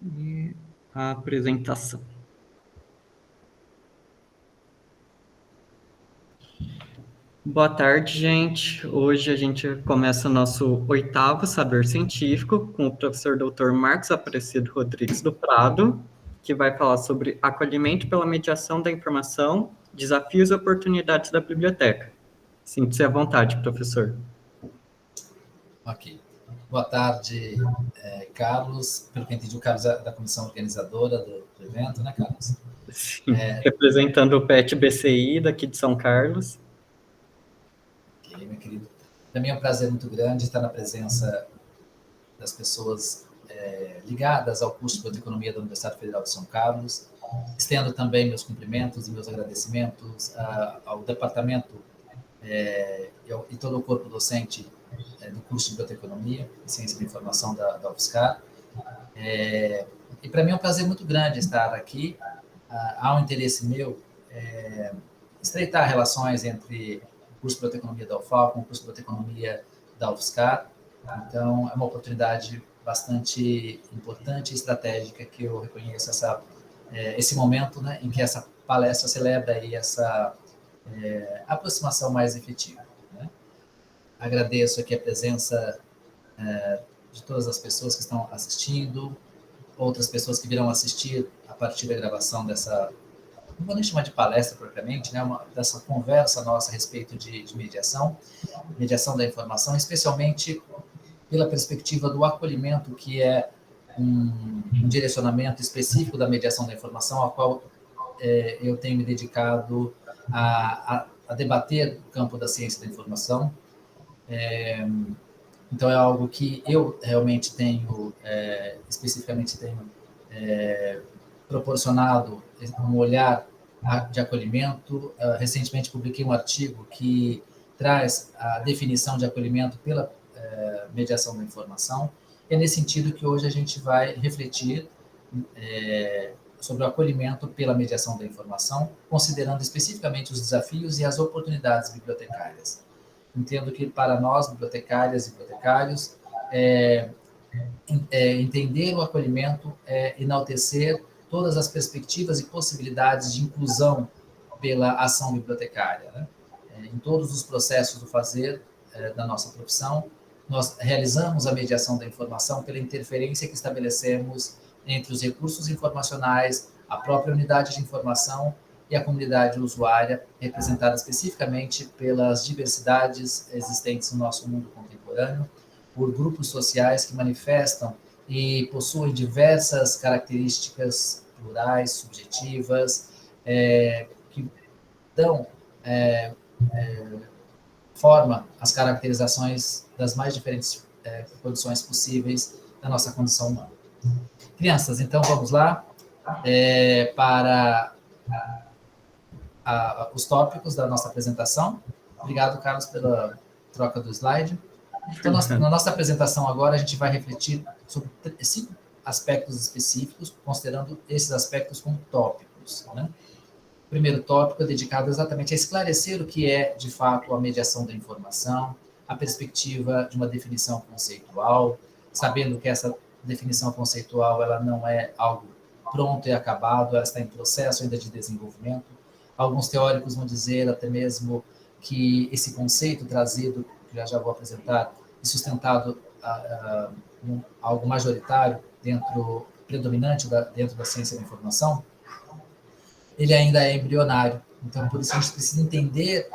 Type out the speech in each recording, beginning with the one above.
E a apresentação. Boa tarde, gente. Hoje a gente começa o nosso oitavo Saber Científico com o professor Dr. Marcos Aparecido Rodrigues do Prado, que vai falar sobre acolhimento pela mediação da informação, desafios e oportunidades da biblioteca. Sinta-se à vontade, professor. Ok. Boa tarde, Carlos. Pelo que entendi, o Carlos é da comissão organizadora do evento, né, Carlos? Sim, representando o PET BCI daqui de São Carlos. Ok, meu querido. Para mim é um prazer muito grande estar na presença das pessoas ligadas ao curso de Bioteconomia da Universidade Federal de São Carlos. Estendo também meus cumprimentos e meus agradecimentos ao departamento e todo o corpo docente do curso de Bioteconomia e Ciência da Informação da UFSCar. E para mim é um prazer muito grande estar aqui. Há um interesse meu estreitar relações entre o curso de Bioteconomia da UFAL com o curso de Bioteconomia da UFSCar. Então, é uma oportunidade bastante importante e estratégica que eu reconheço esse momento, né, em que essa palestra celebra aí essa aproximação mais efetiva. Né? Agradeço aqui a presença de todas as pessoas que estão assistindo, outras pessoas que virão assistir a partir da gravação dessa, não vou nem chamar de palestra propriamente, né, dessa conversa nossa a respeito de mediação da informação, especialmente pela perspectiva do acolhimento, que é um direcionamento específico da mediação da informação, ao qual eu tenho me dedicado a debater o campo da ciência da informação. Então, é algo que eu realmente tenho, especificamente tenho proporcionado um olhar de acolhimento. Recentemente publiquei um artigo que traz a definição de acolhimento pela mediação da informação. É nesse sentido que hoje a gente vai refletir sobre o acolhimento pela mediação da informação, considerando especificamente os desafios e as oportunidades bibliotecárias. Entendo que para nós, bibliotecárias e bibliotecários, entender o acolhimento é enaltecer todas as perspectivas e possibilidades de inclusão pela ação bibliotecária. Né? Em todos os processos do fazer da nossa profissão, nós realizamos a mediação da informação pela interferência que estabelecemos entre os recursos informacionais, a própria unidade de informação e a comunidade usuária, representada especificamente pelas diversidades existentes no nosso mundo contemporâneo, por grupos sociais que manifestam e possuem diversas características plurais, subjetivas, que dão forma às caracterizações das mais diferentes condições possíveis da nossa condição humana. Crianças, então vamos lá para os tópicos da nossa apresentação. Obrigado, Carlos, pela troca do slide. Então, na nossa apresentação agora, a gente vai refletir sobre 5 aspectos específicos, considerando esses aspectos como tópicos. Né? O primeiro tópico é dedicado exatamente a esclarecer o que é, de fato, a mediação da informação, a perspectiva de uma definição conceitual, sabendo que essa definição conceitual ela não é algo pronto e acabado, ela está em processo ainda de desenvolvimento. Alguns teóricos vão dizer até mesmo que esse conceito trazido, que eu já vou apresentar, e sustentado algo majoritário predominante dentro da ciência da informação, ele ainda é embrionário. Então, por isso a gente precisa entender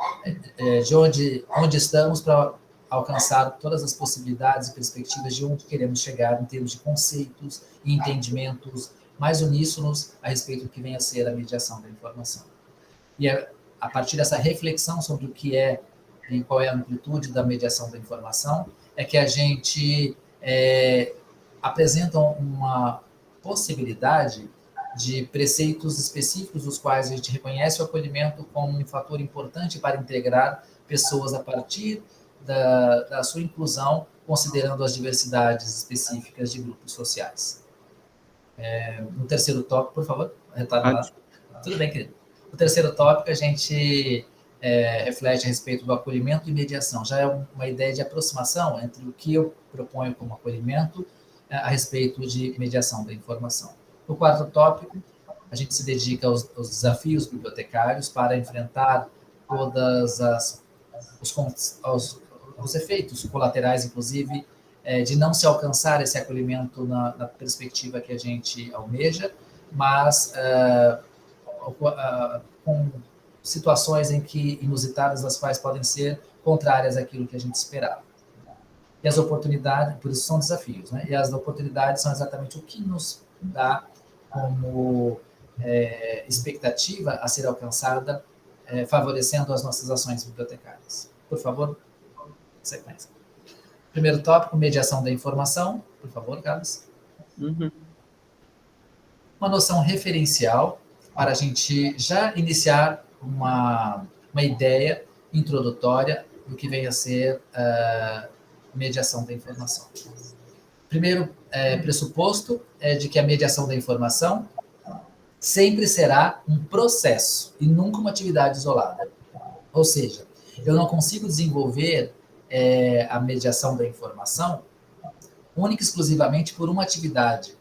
de onde estamos para alcançar todas as possibilidades e perspectivas de onde queremos chegar em termos de conceitos e entendimentos mais uníssonos a respeito do que vem a ser a mediação da informação. E a partir dessa reflexão sobre o que é e qual é a amplitude da mediação da informação, é que a gente apresenta uma possibilidade de preceitos específicos dos quais a gente reconhece o acolhimento como um fator importante para integrar pessoas a partir da sua inclusão, considerando as diversidades específicas de grupos sociais. No terceiro tópico, por favor, retorna lá. Tudo bem, querido. No terceiro tópico, a gente reflete a respeito do acolhimento e mediação. Já é uma ideia de aproximação entre o que eu proponho como acolhimento a respeito de mediação da informação. No quarto tópico, a gente se dedica aos desafios bibliotecários para enfrentar todas os efeitos colaterais, inclusive, de não se alcançar esse acolhimento na perspectiva que a gente almeja, mas com situações inusitadas, as quais podem ser contrárias àquilo que a gente esperava. E as oportunidades, por isso são desafios, né? E as oportunidades são exatamente o que nos dá como expectativa a ser alcançada, favorecendo as nossas ações bibliotecárias. Por favor, sequência. Primeiro tópico, mediação da informação. Por favor, Carlos. Uhum. Uma noção referencial para a gente já iniciar uma ideia introdutória do que vem a ser mediação da informação. Primeiro pressuposto é de que a mediação da informação sempre será um processo e nunca uma atividade isolada. Ou seja, eu não consigo desenvolver a mediação da informação única e exclusivamente por uma atividade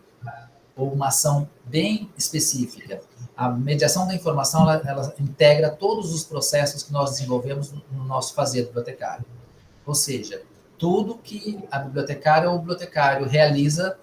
ou uma ação bem específica. A mediação da informação ela integra todos os processos que nós desenvolvemos no nosso fazer bibliotecário. Ou seja, tudo que a bibliotecária ou o bibliotecário realiza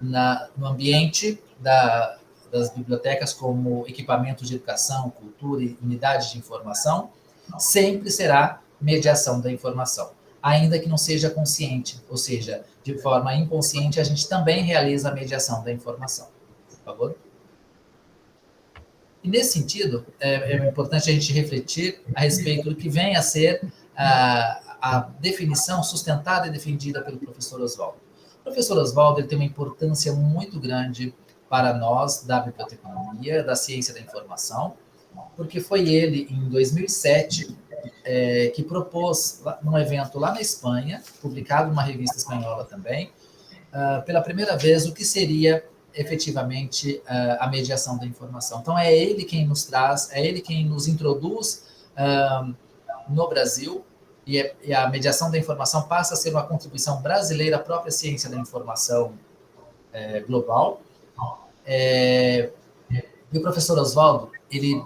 no ambiente das bibliotecas, como equipamentos de educação, cultura e unidades de informação, sempre será mediação da informação, ainda que não seja consciente, ou seja, de forma inconsciente, a gente também realiza a mediação da informação. Por favor. E nesse sentido, é importante a gente refletir a respeito do que vem a ser a definição sustentada e defendida pelo professor Oswaldo. O professor Oswaldo tem uma importância muito grande para nós da biblioteconomia, da ciência da informação, porque foi ele, em 2007, que propôs, num evento lá na Espanha, publicado numa revista espanhola também, pela primeira vez, o que seria efetivamente a mediação da informação. Então, é ele quem nos traz, é ele quem nos introduz no Brasil, e a mediação da informação passa a ser uma contribuição brasileira à própria ciência da informação global. E o professor Oswaldo, ele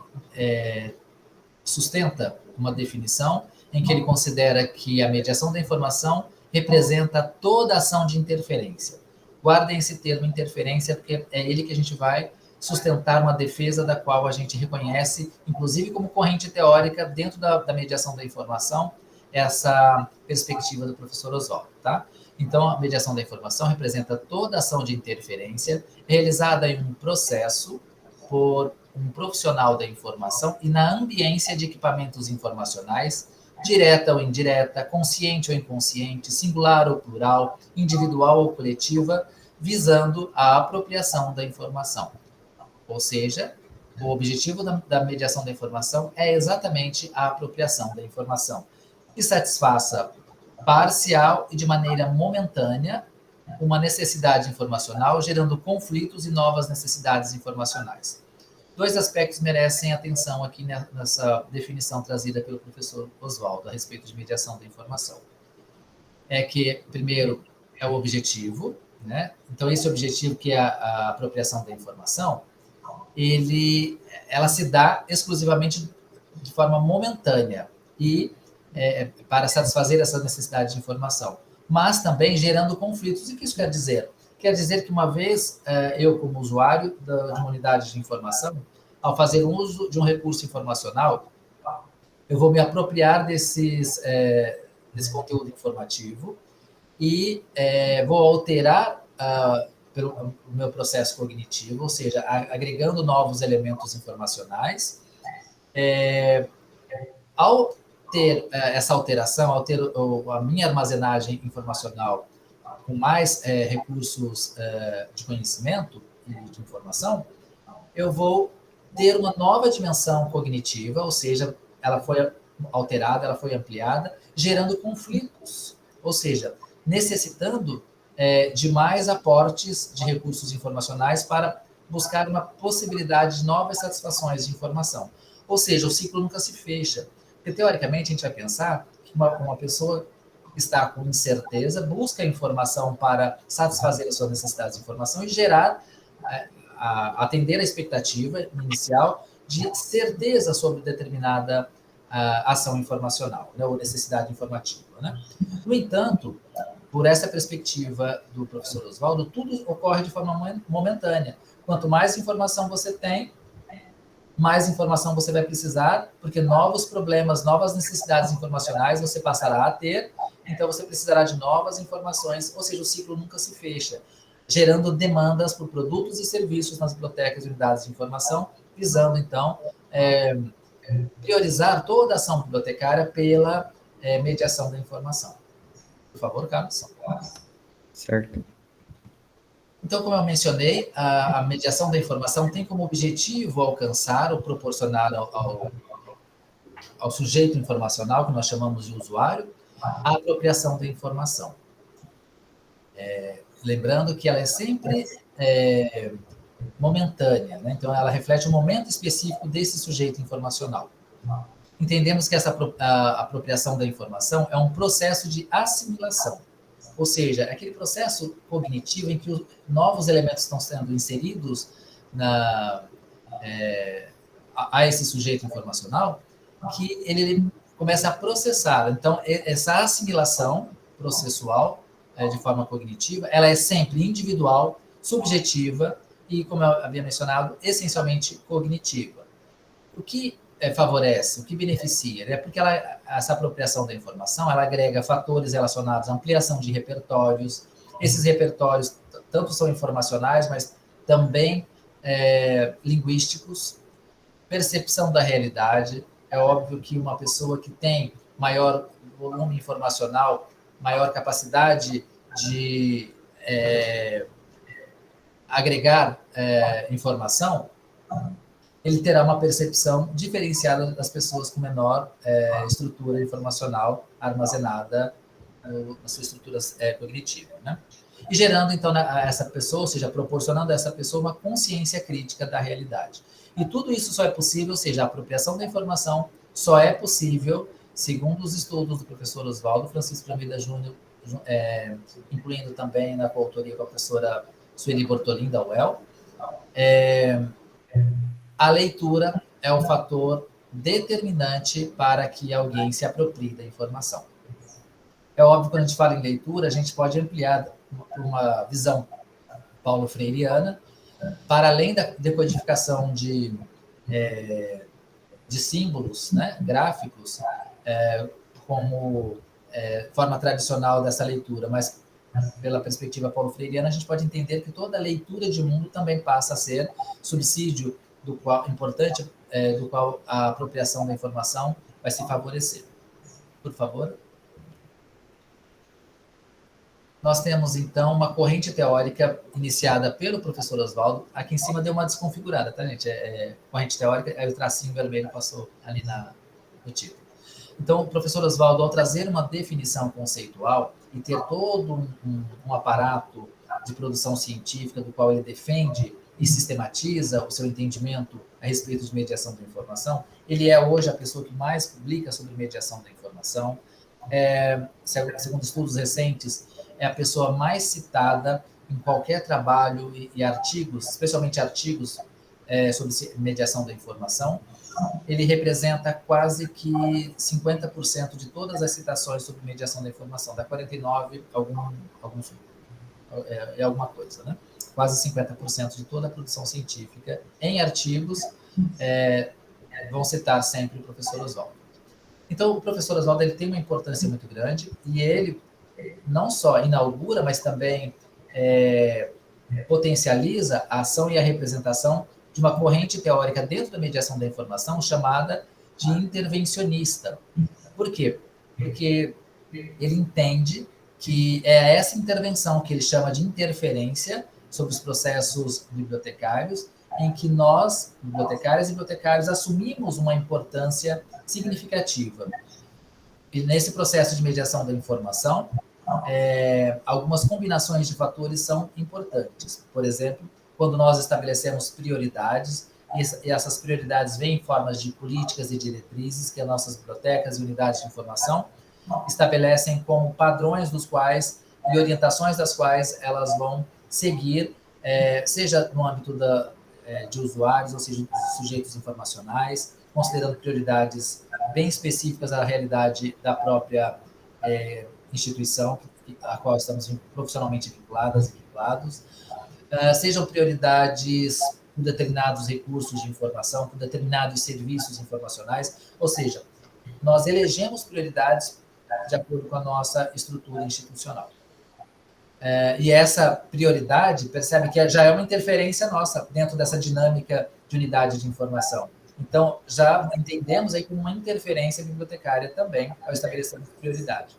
sustenta uma definição em que ele considera que a mediação da informação representa toda ação de interferência. Guardem esse termo interferência, porque é ele que a gente vai sustentar uma defesa da qual a gente reconhece, inclusive como corrente teórica, dentro da mediação da informação, essa perspectiva do professor Oswaldo, tá? Então, a mediação da informação representa toda ação de interferência realizada em um processo por um profissional da informação e na ambiência de equipamentos informacionais, direta ou indireta, consciente ou inconsciente, singular ou plural, individual ou coletiva, visando a apropriação da informação. Ou seja, o objetivo da mediação da informação é exatamente a apropriação da informação, que satisfaça parcial e de maneira momentânea uma necessidade informacional, gerando conflitos e novas necessidades informacionais. Dois aspectos merecem atenção aqui nessa definição trazida pelo professor Oswaldo a respeito de mediação da informação. É que, primeiro, é o objetivo, né? Então, esse objetivo, que é a apropriação da informação, ela se dá exclusivamente de forma momentânea e para satisfazer essa necessidade de informação, mas também gerando conflitos. E o que isso quer dizer? Quer dizer que uma vez eu, como usuário de uma unidade de informação, ao fazer uso de um recurso informacional, eu vou me apropriar desse conteúdo informativo e vou alterar pelo meu processo cognitivo, ou seja, agregando novos elementos informacionais. Ao ter essa alteração, ao ter a minha armazenagem informacional com mais recursos de conhecimento e de informação, eu vou ter uma nova dimensão cognitiva, ou seja, ela foi alterada, ela foi ampliada, gerando conflitos, ou seja, necessitando de mais aportes de recursos informacionais para buscar uma possibilidade de novas satisfações de informação. Ou seja, o ciclo nunca se fecha. Porque, teoricamente, a gente vai pensar que uma pessoa está com incerteza, busca informação para satisfazer as suas necessidades de informação e gerar, atender a expectativa inicial de certeza sobre determinada ação informacional, né, ou necessidade informativa. Né? No entanto, por essa perspectiva do professor Oswaldo, tudo ocorre de forma momentânea. Quanto mais informação você tem, mais informação você vai precisar, porque novos problemas, novas necessidades informacionais você passará a ter, então você precisará de novas informações, ou seja, o ciclo nunca se fecha, gerando demandas por produtos e serviços nas bibliotecas e unidades de informação, visando, então, priorizar toda a ação bibliotecária pela mediação da informação. Por favor, Carlos. Certo. Então, como eu mencionei, a mediação da informação tem como objetivo alcançar ou proporcionar ao sujeito informacional, que nós chamamos de usuário, a apropriação da informação. Lembrando que ela é sempre momentânea, né? Então ela reflete um momento específico desse sujeito informacional. Entendemos que essa apropriação da informação é um processo de assimilação, ou seja, aquele processo cognitivo em que os novos elementos estão sendo inseridos a esse sujeito informacional, que ele começa a processar. Então, essa assimilação processual, de forma cognitiva, ela é sempre individual, subjetiva e, como eu havia mencionado, essencialmente cognitiva. O que favorece, o que beneficia, né? Porque essa apropriação da informação, ela agrega fatores relacionados à ampliação de repertórios. Esses repertórios tanto são informacionais, mas também linguísticos, percepção da realidade. É óbvio que uma pessoa que tem maior volume informacional, maior capacidade de agregar informação, ele terá uma percepção diferenciada das pessoas com menor estrutura informacional armazenada na sua estrutura cognitiva, né? E gerando, então, essa pessoa, ou seja, proporcionando a essa pessoa uma consciência crítica da realidade. E tudo isso só é possível, ou seja, a apropriação da informação só é possível, segundo os estudos do professor Oswaldo Francisco de Almeida Júnior, incluindo também na coautoria com a professora Sueli Bortolin, da UEL, a leitura é um fator determinante para que alguém se aproprie da informação. É óbvio que quando a gente fala em leitura, a gente pode ampliar uma visão paulo-freireana, para além da decodificação de símbolos, né, gráficos, como forma tradicional dessa leitura, mas pela perspectiva paulo-freireana, a gente pode entender que toda leitura de mundo também passa a ser subsídio importante do qual a apropriação da informação vai se favorecer. Por favor. Nós temos, então, uma corrente teórica iniciada pelo professor Oswaldo. Aqui em cima deu uma desconfigurada, tá, gente? Corrente teórica, aí o tracinho vermelho passou ali no título. Então, o professor Oswaldo, ao trazer uma definição conceitual e ter todo um aparato de produção científica do qual ele defende e sistematiza o seu entendimento a respeito de mediação da informação, ele é hoje a pessoa que mais publica sobre mediação da informação. Segundo estudos recentes, é a pessoa mais citada em qualquer trabalho e artigos, especialmente artigos sobre mediação da informação. Ele representa quase que 50% de todas as citações sobre mediação da informação, dá 49, alguma coisa, né? Quase 50% de toda a produção científica em artigos vão citar sempre o professor Oswaldo. Então, o professor Oswaldo ele tem uma importância muito grande e ele não só inaugura, mas também potencializa a ação e a representação de uma corrente teórica dentro da mediação da informação chamada de intervencionista. Por quê? Porque ele entende que é essa intervenção que ele chama de interferência sobre os processos bibliotecários, em que nós, bibliotecárias e bibliotecários, assumimos uma importância significativa. E nesse processo de mediação da informação, algumas combinações de fatores são importantes. Por exemplo, quando nós estabelecemos prioridades, e essas prioridades vêm em formas de políticas e diretrizes que as nossas bibliotecas e unidades de informação estabelecem como padrões dos quais e orientações das quais elas vão seguir, seja no âmbito de usuários, ou seja, de sujeitos informacionais, considerando prioridades bem específicas à realidade da própria instituição a qual estamos profissionalmente vinculados, sejam prioridades por determinados recursos de informação, por determinados serviços informacionais, ou seja, nós elegemos prioridades de acordo com a nossa estrutura institucional. E essa prioridade, percebe que já é uma interferência nossa dentro dessa dinâmica de unidade de informação. Então, já entendemos aí como uma interferência bibliotecária também ao estabelecermos prioridade.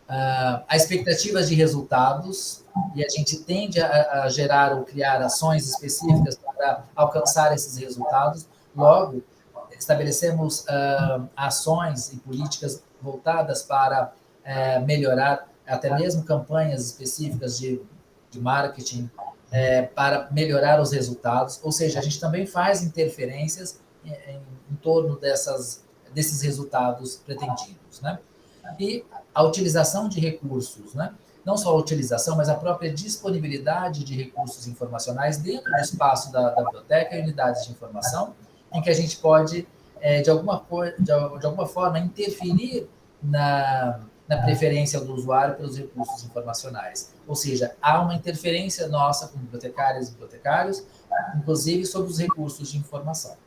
Há expectativas de resultados e a gente tende a gerar ou criar ações específicas para alcançar esses resultados. Logo, estabelecemos ações e políticas voltadas para melhorar, até mesmo campanhas específicas de marketing, para melhorar os resultados. Ou seja, a gente também faz interferências em torno desses resultados pretendidos, né? E a utilização de recursos, né? Não só a utilização, mas a própria disponibilidade de recursos informacionais dentro do espaço da biblioteca e unidades de informação, em que a gente pode, de alguma forma, interferir na preferência do usuário pelos recursos informacionais. Ou seja, há uma interferência nossa como bibliotecárias e bibliotecários, inclusive sobre os recursos de informação.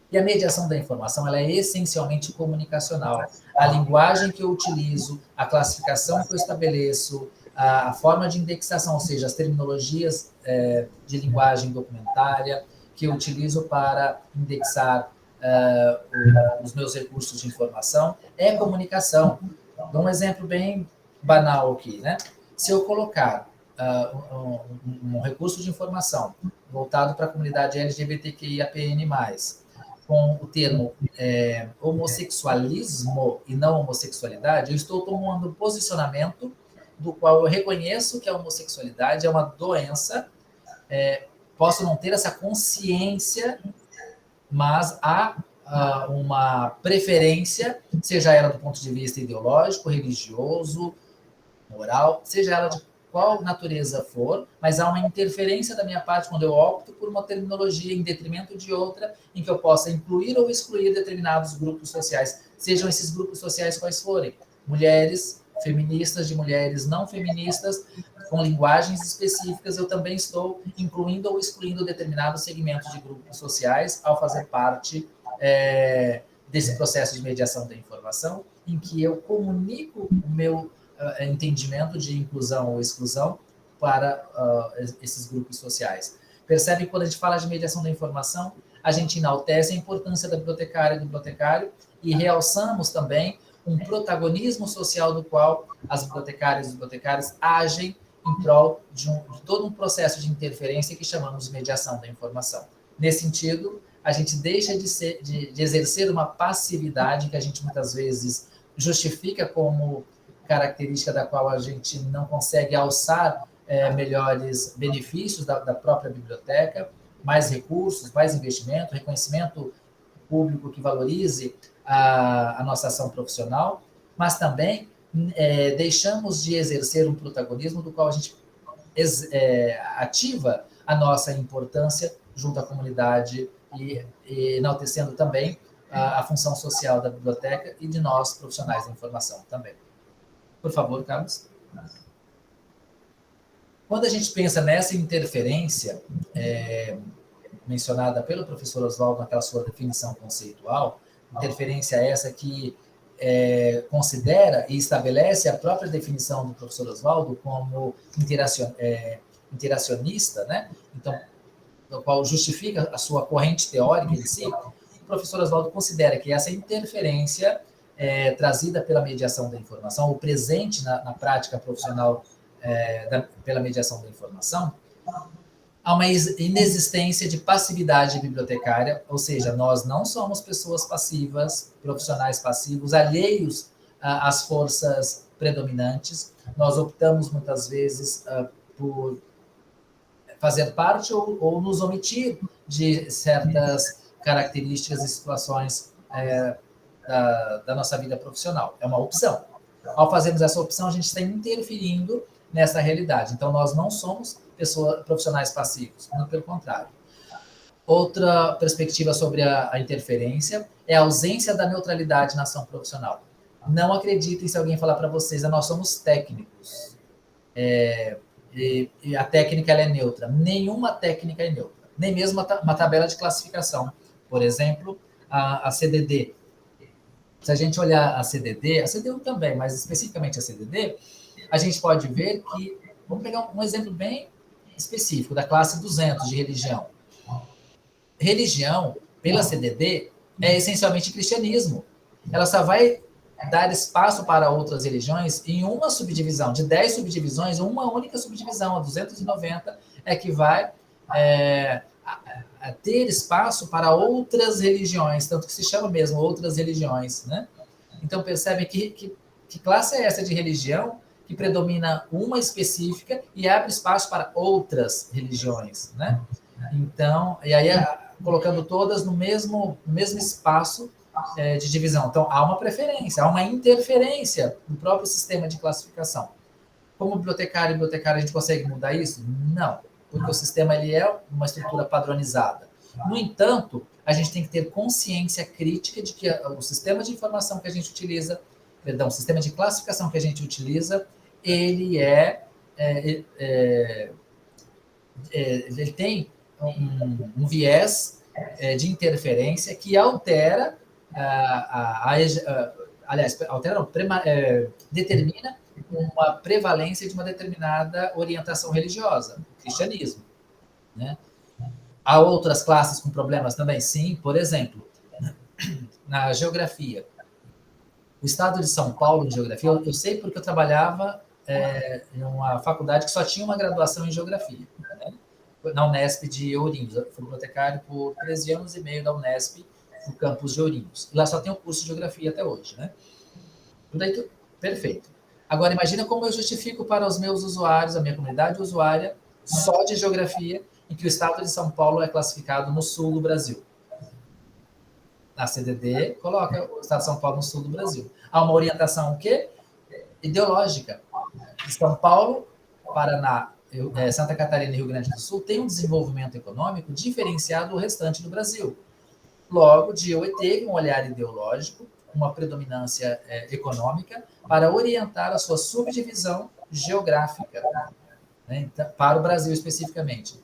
E a mediação da informação ela é essencialmente comunicacional. A linguagem que eu utilizo, a classificação que eu estabeleço, a forma de indexação, ou seja, as terminologias de linguagem documentária que eu utilizo para indexar os meus recursos de informação, é comunicação. Dou um exemplo bem banal aqui, né? Se eu colocar um recurso de informação voltado para a comunidade LGBTQIAPN+, com o termo homossexualismo e não homossexualidade, eu estou tomando um posicionamento do qual eu reconheço que a homossexualidade é uma doença, posso não ter essa consciência, mas há uma preferência, seja ela do ponto de vista ideológico, religioso, moral, seja ela de qual natureza for, mas há uma interferência da minha parte quando eu opto por uma terminologia em detrimento de outra, em que eu possa incluir ou excluir determinados grupos sociais, sejam esses grupos sociais quais forem, mulheres, feministas, de mulheres não feministas, com linguagens específicas, eu também estou incluindo ou excluindo determinados segmentos de grupos sociais ao fazer parte desse processo de mediação da informação, em que eu comunico o meu entendimento de inclusão ou exclusão para esses grupos sociais. Percebe que quando a gente fala de mediação da informação, a gente enaltece a importância da bibliotecária e do bibliotecário e realçamos também um protagonismo social do qual as bibliotecárias e os bibliotecários agem em prol de todo um processo de interferência que chamamos de mediação da informação. Nesse sentido, a gente deixa de exercer uma passividade que a gente muitas vezes justifica como característica da qual a gente não consegue alçar melhores benefícios da própria biblioteca, mais recursos, mais investimento, reconhecimento público que valorize a nossa ação profissional, mas também deixamos de exercer um protagonismo do qual a gente ativa a nossa importância junto à comunidade e enaltecendo também a função social da biblioteca e de nós, profissionais da informação também. Por favor, Carlos. Quando a gente pensa nessa interferência mencionada pelo professor Oswaldo naquela sua definição conceitual, interferência essa que considera e estabelece a própria definição do professor Oswaldo como interacionista, né? Então, no qual justifica a sua corrente teórica em si, o professor Oswaldo considera que essa interferência trazida pela mediação da informação, ou presente na prática profissional pela mediação da informação, há uma inexistência de passividade bibliotecária, ou seja, nós não somos pessoas passivas, profissionais passivos, alheios às forças predominantes, nós optamos muitas vezes por fazer parte ou nos omitir de certas características e situações da nossa vida profissional. É uma opção. Ao fazermos essa opção, a gente está interferindo nessa realidade. Então, nós não somos profissionais passivos, muito pelo contrário. Outra perspectiva sobre a interferência é a ausência da neutralidade na ação profissional. Não acreditem se alguém falar para vocês, nós somos técnicos. E a técnica ela é neutra. Nenhuma técnica é neutra. Nem mesmo uma tabela de classificação. Por exemplo, a CDD. Se a gente olhar a CDD também, mas especificamente a CDD, a gente pode ver que, vamos pegar um exemplo bem específico, da classe 200 de religião. Religião, pela CDD, é essencialmente cristianismo. Ela só vai dar espaço para outras religiões em uma subdivisão. De 10 subdivisões, uma única subdivisão, a 290, é que vai ter espaço para outras religiões, tanto que se chama mesmo outras religiões, né? Então, percebem que classe é essa de religião que predomina uma específica e abre espaço para outras religiões, né? Então, e aí colocando todas no mesmo espaço de divisão. Então, há uma preferência, há uma interferência no próprio sistema de classificação. Como bibliotecário e bibliotecária, a gente consegue mudar isso? Não, porque o sistema ele é uma estrutura padronizada. No entanto, a gente tem que ter consciência crítica de que o sistema de informação que a gente utiliza, o sistema de classificação que a gente utiliza, ele ele tem um viés de interferência que altera, determina uma prevalência de uma determinada orientação religiosa, o cristianismo, né? Há outras classes com problemas também? Sim, por exemplo, na geografia. O estado de São Paulo, em geografia, eu sei porque eu trabalhava em uma faculdade que só tinha uma graduação em geografia, né? Na Unesp de Ourinhos. Eu fui bibliotecário por 13 anos e meio da Unesp, no campus de Ourinhos. E lá só tem o curso de geografia até hoje, né? Tudo aí, perfeito. Agora, imagina como eu justifico para os meus usuários, a minha comunidade usuária, só de geografia, em que o estado de São Paulo é classificado no sul do Brasil. Na CDD, coloca o estado de São Paulo no sul do Brasil. Há uma orientação o quê? Ideológica. São Paulo, Paraná, Santa Catarina e Rio Grande do Sul têm um desenvolvimento econômico diferenciado do restante do Brasil. Logo, DIOE teve um olhar ideológico, uma predominância econômica, para orientar a sua subdivisão geográfica, né, então, para o Brasil especificamente.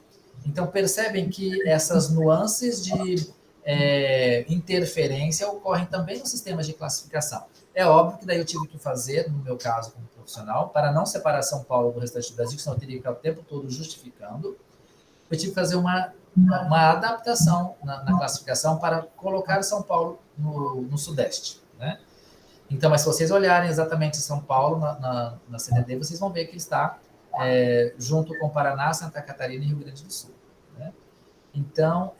Então, percebem que essas nuances de interferência ocorrem também nos sistemas de classificação. É óbvio que daí eu tive que fazer, no meu caso como profissional, para não separar São Paulo do restante do Brasil, que senão eu teria que ficar o tempo todo justificando, eu tive que fazer uma adaptação na classificação para colocar São Paulo no Sudeste, né? Então, mas se vocês olharem exatamente São Paulo na CDD, vocês vão ver que está junto com Paraná, Santa Catarina e Rio Grande do Sul, né? Então,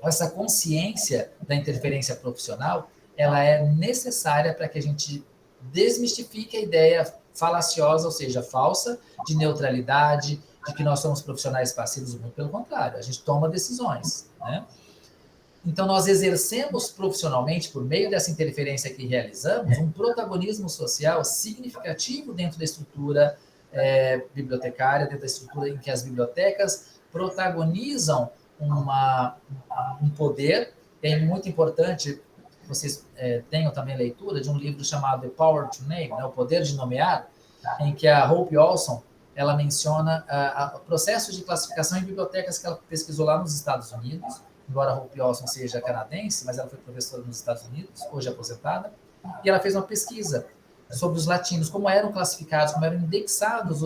essa consciência da interferência profissional, ela é necessária para que a gente desmistifique a ideia falaciosa, ou seja, falsa, de neutralidade, de que nós somos profissionais passivos, muito pelo contrário, a gente toma decisões, né? Então, nós exercemos profissionalmente, por meio dessa interferência que realizamos, um protagonismo social significativo dentro da estrutura bibliotecária, dentro da estrutura em que as bibliotecas protagonizam um poder. É muito importante que vocês tenham também leitura de um livro chamado The Power to Name, né, O Poder de Nomear, em que a Hope Olson ela menciona o processo de classificação em bibliotecas que ela pesquisou lá nos Estados Unidos, embora a Hope Olson seja canadense, mas ela foi professora nos Estados Unidos, hoje aposentada, e ela fez uma pesquisa sobre os latinos, como eram classificados, como eram indexados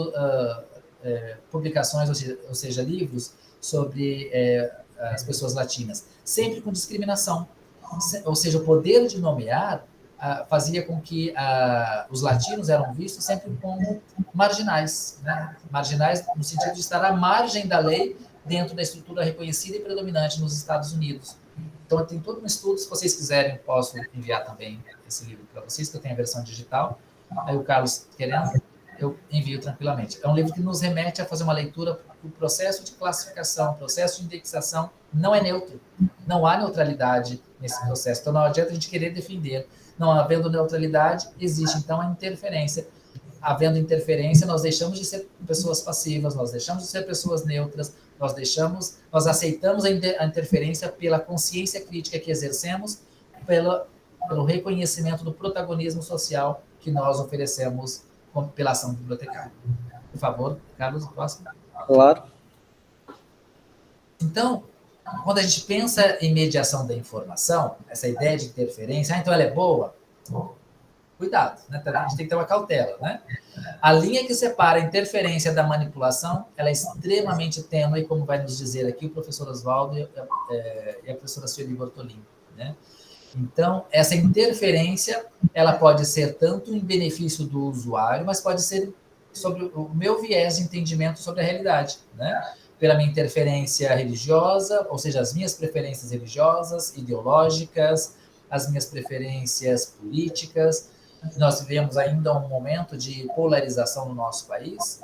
publicações, ou seja, livros sobre as pessoas latinas, sempre com discriminação. Ou seja, o poder de nomear fazia com que os latinos eram vistos sempre como marginais, né? Marginais no sentido de estar à margem da lei dentro da estrutura reconhecida e predominante nos Estados Unidos. Então, tem todo um estudo, se vocês quiserem, posso enviar também esse livro para vocês, que eu tenho a versão digital. Aí o Carlos, querendo, eu envio tranquilamente. É um livro que nos remete a fazer uma leitura do processo de classificação, processo de indexação não é neutro. Não há neutralidade nesse processo. Então, não adianta a gente querer defender. Não havendo neutralidade, existe, então, a interferência. Havendo interferência, nós deixamos de ser pessoas passivas, nós deixamos de ser pessoas neutras, nós aceitamos a interferência pela consciência crítica que exercemos, pelo reconhecimento do protagonismo social que nós oferecemos pela ação bibliotecária. Por favor, Carlos, próximo. Claro. Então, quando a gente pensa em mediação da informação, essa ideia de interferência, então ela é boa? Cuidado, né? A gente tem que ter uma cautela, né? A linha que separa a interferência da manipulação, ela é extremamente tênue, como vai nos dizer aqui o professor Oswaldo e a professora Sueli Bortolini, né? Então, essa interferência, ela pode ser tanto em benefício do usuário, mas pode ser sobre o meu viés de entendimento sobre a realidade, né? Pela minha interferência religiosa, ou seja, as minhas preferências religiosas, ideológicas, as minhas preferências políticas. Nós vivemos ainda um momento de polarização no nosso país,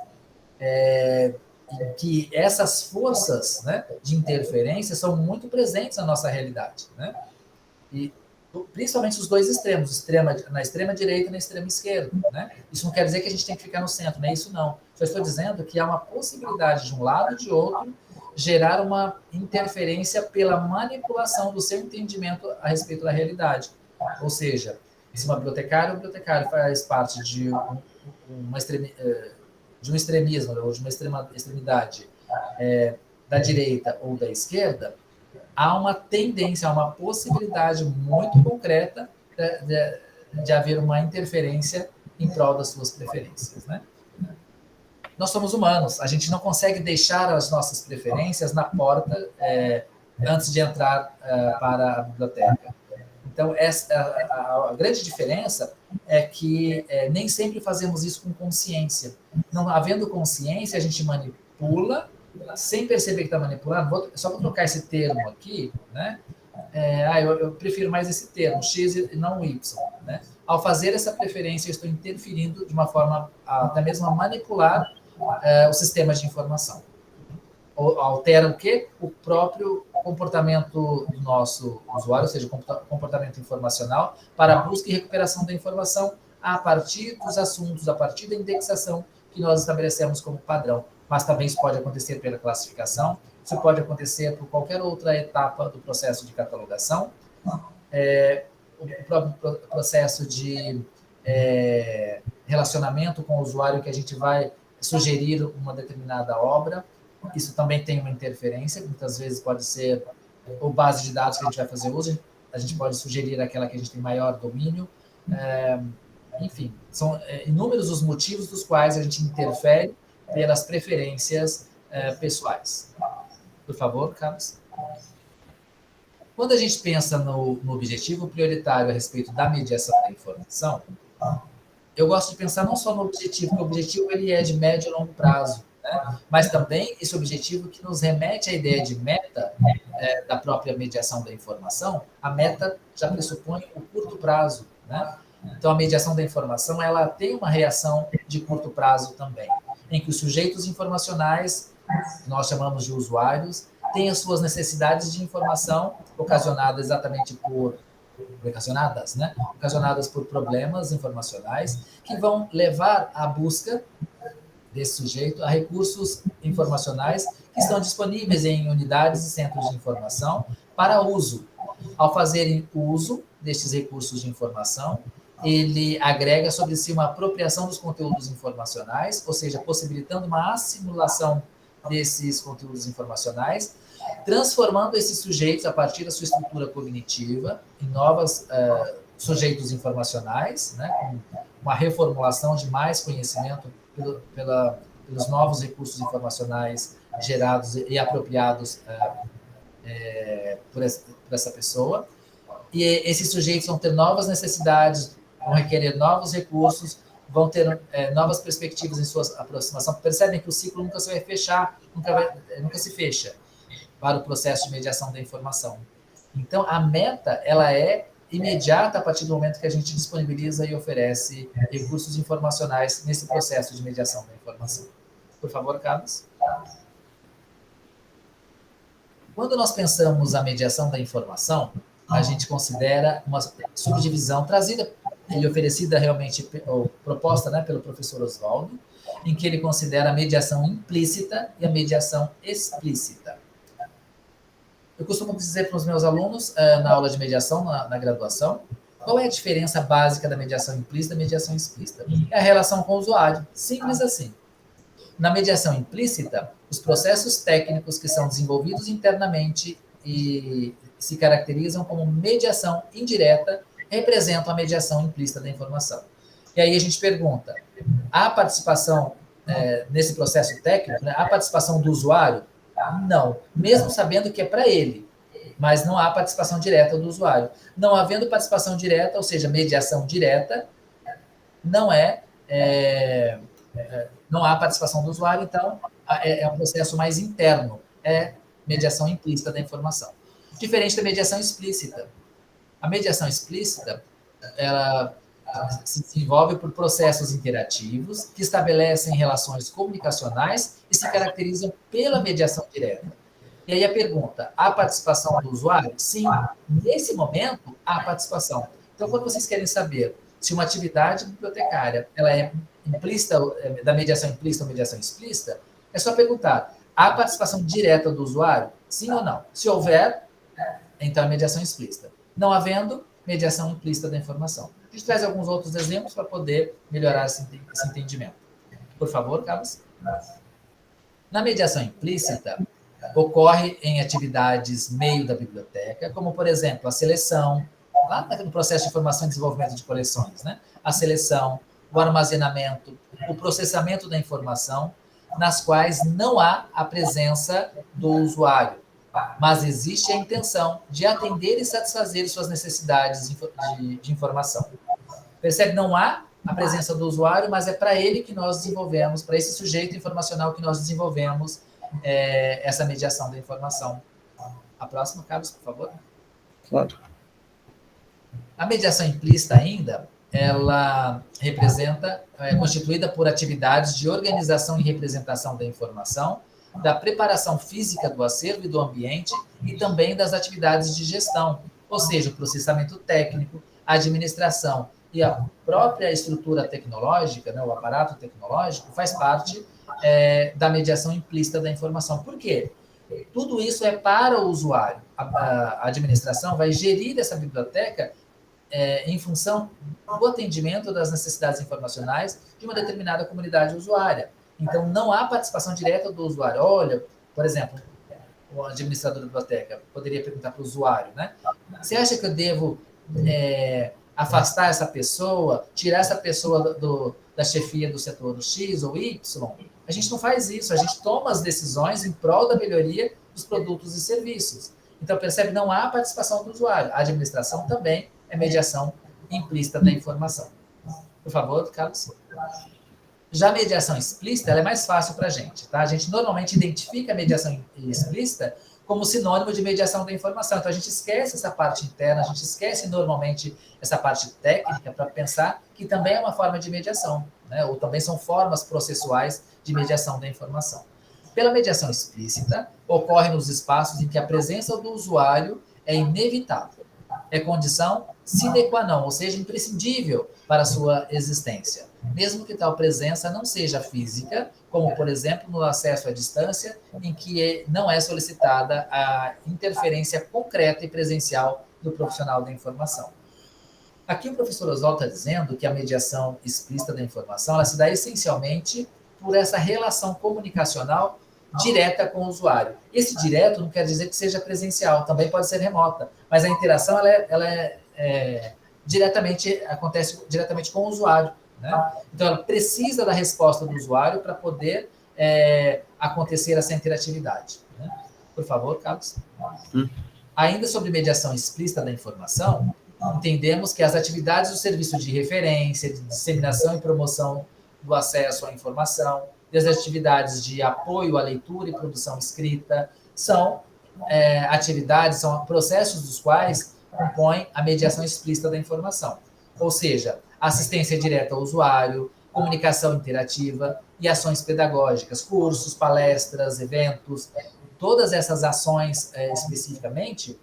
em que essas forças, né, de interferência são muito presentes na nossa realidade, né? E principalmente os dois extremos, na extrema direita e na extrema esquerda, né? Isso não quer dizer que a gente tem que ficar no centro, não é isso não. Só estou dizendo que há uma possibilidade de um lado e de outro gerar uma interferência pela manipulação do seu entendimento a respeito da realidade. Ou seja, se o bibliotecário faz parte de um extremismo ou de uma extremidade da direita ou da esquerda, há uma tendência, há uma possibilidade muito concreta de haver uma interferência em prol das suas preferências, né? Nós somos humanos, a gente não consegue deixar as nossas preferências na porta antes de entrar para a biblioteca. Então, a grande diferença é que nem sempre fazemos isso com consciência. Não havendo consciência, a gente manipula sem perceber que está manipulando. Só vou trocar esse termo aqui, né? Eu prefiro mais esse termo, X e não Y, né? Ao fazer essa preferência, eu estou interferindo de uma forma até mesmo a manipular os sistemas de informação. Altera o quê? O próprio comportamento do nosso usuário, ou seja, o comportamento informacional, para a busca e recuperação da informação a partir dos assuntos, a partir da indexação que nós estabelecemos como padrão. Mas também isso pode acontecer pela classificação, isso pode acontecer por qualquer outra etapa do processo de catalogação, o próprio processo de relacionamento com o usuário, que a gente vai sugerir uma determinada obra. Isso também tem uma interferência, muitas vezes pode ser ou base de dados que a gente vai fazer uso, a gente pode sugerir aquela que a gente tem maior domínio. Enfim, são inúmeros os motivos dos quais a gente interfere pelas preferências pessoais. Por favor, Carlos. Quando a gente pensa no objetivo prioritário a respeito da mediação da informação, eu gosto de pensar não só no objetivo, porque o objetivo ele é de médio e longo prazo, né? Mas também esse objetivo que nos remete à ideia de meta da própria mediação da informação. A meta já pressupõe o curto prazo, né? Então, a mediação da informação ela tem uma reação de curto prazo também, em que os sujeitos informacionais, que nós chamamos de usuários, têm as suas necessidades de informação ocasionadas por problemas informacionais que vão levar à busca desse sujeito a recursos informacionais que estão disponíveis em unidades e centros de informação para uso. Ao fazerem uso destes recursos de informação, ele agrega sobre si uma apropriação dos conteúdos informacionais, ou seja, possibilitando uma assimilação desses conteúdos informacionais, transformando esses sujeitos, a partir da sua estrutura cognitiva, em novos sujeitos informacionais, né, com uma reformulação de mais conhecimento pelos novos recursos informacionais gerados e apropriados por essa pessoa. E esses sujeitos vão ter novas necessidades, vão requerer novos recursos, vão ter novas perspectivas em sua aproximação. Percebem que o ciclo nunca se vai fechar, nunca se fecha para o processo de mediação da informação. Então, a meta ela é imediata a partir do momento que a gente disponibiliza e oferece recursos informacionais nesse processo de mediação da informação. Por favor, Carlos. Quando nós pensamos a mediação da informação, a gente considera uma subdivisão trazida e oferecida realmente, ou proposta, né, pelo professor Oswaldo, em que ele considera a mediação implícita e a mediação explícita. Eu costumo dizer para os meus alunos, na aula de mediação, na graduação, qual é a diferença básica da mediação implícita e da mediação explícita? É a relação com o usuário, simples assim. Na mediação implícita, os processos técnicos que são desenvolvidos internamente e se caracterizam como mediação indireta representam a mediação implícita da informação. E aí a gente pergunta, há participação nesse processo técnico, né? Há participação do usuário? Não, mesmo sabendo que é para ele, mas não há participação direta do usuário. Não havendo participação direta, ou seja, mediação direta, não há participação do usuário, então é um processo mais interno, é mediação implícita da informação. Diferente da mediação explícita. A mediação explícita, ela se desenvolve por processos interativos que estabelecem relações comunicacionais e se caracterizam pela mediação direta. E aí a pergunta, há participação do usuário? Sim, nesse momento há participação. Então, quando vocês querem saber se uma atividade bibliotecária ela é implícita, da mediação implícita ou mediação explícita, é só perguntar, há participação direta do usuário? Sim ou não? Se houver, então é mediação explícita. Não havendo, mediação implícita da informação. A gente traz alguns outros exemplos para poder melhorar esse entendimento. Por favor, Carlos. Na mediação implícita, ocorre em atividades meio da biblioteca, como, por exemplo, a seleção, lá no processo de formação e desenvolvimento de coleções, né? A seleção, o armazenamento, o processamento da informação, nas quais não há a presença do usuário, mas existe a intenção de atender e satisfazer suas necessidades de informação. Percebe? Não há a presença do usuário, mas é para ele que nós desenvolvemos, para esse sujeito informacional que nós desenvolvemos essa mediação da informação. A próxima, Carlos, por favor. Claro. A mediação implícita ainda, ela é constituída por atividades de organização e representação da informação, da preparação física do acervo e do ambiente e também das atividades de gestão, ou seja, o processamento técnico, a administração e a própria estrutura tecnológica, né, o aparato tecnológico, faz parte da mediação implícita da informação. Por quê? Tudo isso é para o usuário. A administração vai gerir essa biblioteca em função do atendimento das necessidades informacionais de uma determinada comunidade usuária. Então, não há participação direta do usuário. Olha, por exemplo, o administrador da biblioteca poderia perguntar para o usuário, né? Você acha que eu devo afastar essa pessoa, tirar essa pessoa da chefia do setor X ou Y? A gente não faz isso, a gente toma as decisões em prol da melhoria dos produtos e serviços. Então, percebe, não há participação do usuário. A administração também é mediação implícita da informação. Por favor, Carlos. Já a mediação explícita, ela é mais fácil para a gente, tá? A gente normalmente identifica a mediação explícita como sinônimo de mediação da informação. Então, a gente esquece essa parte interna, a gente esquece normalmente essa parte técnica para pensar que também é uma forma de mediação, né? Ou também são formas processuais de mediação da informação. Pela mediação explícita, ocorre nos espaços em que a presença do usuário é inevitável. É condição sine qua non, ou seja, imprescindível para a sua existência, mesmo que tal presença não seja física, como, por exemplo, no acesso à distância, em que não é solicitada a interferência concreta e presencial do profissional da informação. Aqui o professor Oswaldo está dizendo que a mediação explícita da informação ela se dá essencialmente por essa relação comunicacional direta com o usuário. Esse direto não quer dizer que seja presencial, também pode ser remota, mas a interação acontece diretamente com o usuário, né? Então, ela precisa da resposta do usuário para poder acontecer essa interatividade, né? Por favor, Carlos. Ainda sobre mediação explícita da informação, entendemos que as atividades do serviço de referência, de disseminação e promoção do acesso à informação, das atividades de apoio à leitura e produção escrita, são atividades, são processos dos quais compõem a mediação explícita da informação. Ou seja, assistência direta ao usuário, comunicação interativa e ações pedagógicas, cursos, palestras, eventos, todas essas ações especificamente,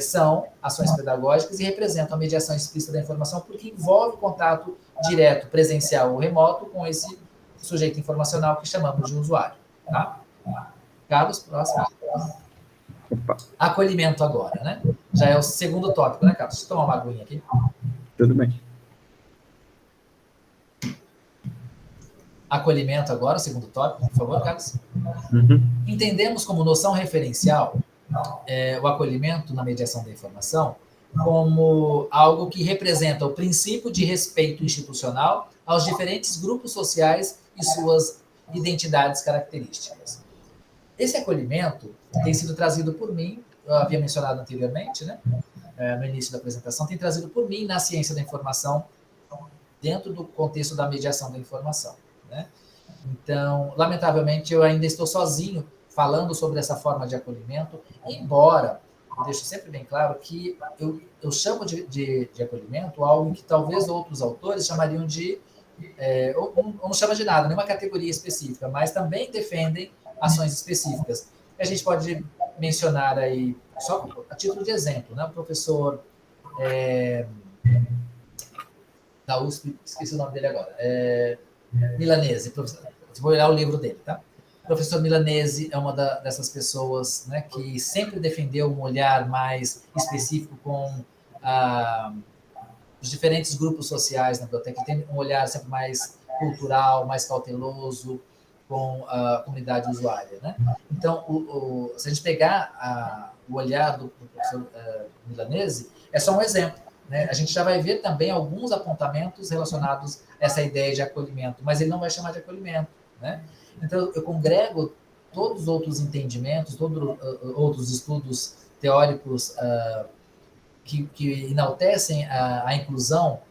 são ações pedagógicas e representam a mediação explícita da informação, porque envolve contato direto, presencial ou remoto, com esse sujeito informacional que chamamos de usuário. Tá? Carlos, próximo. Opa, Acolhimento agora, né? Já é o segundo tópico, né, Carlos? Deixa eu tomar uma aguinha aqui. tudo bem. Acolhimento agora, o segundo tópico, por favor, Carlos. Uhum. Entendemos como noção referencial o acolhimento na mediação da informação como algo que representa o princípio de respeito institucional aos diferentes grupos sociais e suas identidades características. Esse acolhimento tem sido trazido por mim, eu havia mencionado anteriormente, né, no início da apresentação, tem trazido por mim na ciência da informação dentro do contexto da mediação da informação, né? Então, lamentavelmente, eu ainda estou sozinho falando sobre essa forma de acolhimento, embora eu deixo sempre bem claro que eu chamo de acolhimento algo que talvez outros autores chamariam de, ou não chama de nada, nenhuma categoria específica, mas também defendem ações específicas. A gente pode mencionar aí, só a título de exemplo, né, o professor da USP, esqueci o nome dele agora, Milanese, vou olhar o livro dele, tá? O professor Milanese é uma dessas pessoas, né, que sempre defendeu um olhar mais específico com os diferentes grupos sociais na biblioteca, que tem um olhar sempre mais cultural, mais cauteloso com a comunidade usuária, né? Então, se a gente pegar o olhar do professor Milanese, é só um exemplo, né? A gente já vai ver também alguns apontamentos relacionados a essa ideia de acolhimento, mas ele não vai chamar de acolhimento, né? Então, eu congrego todos os outros entendimentos, todos outros estudos teóricos que enaltecem a inclusão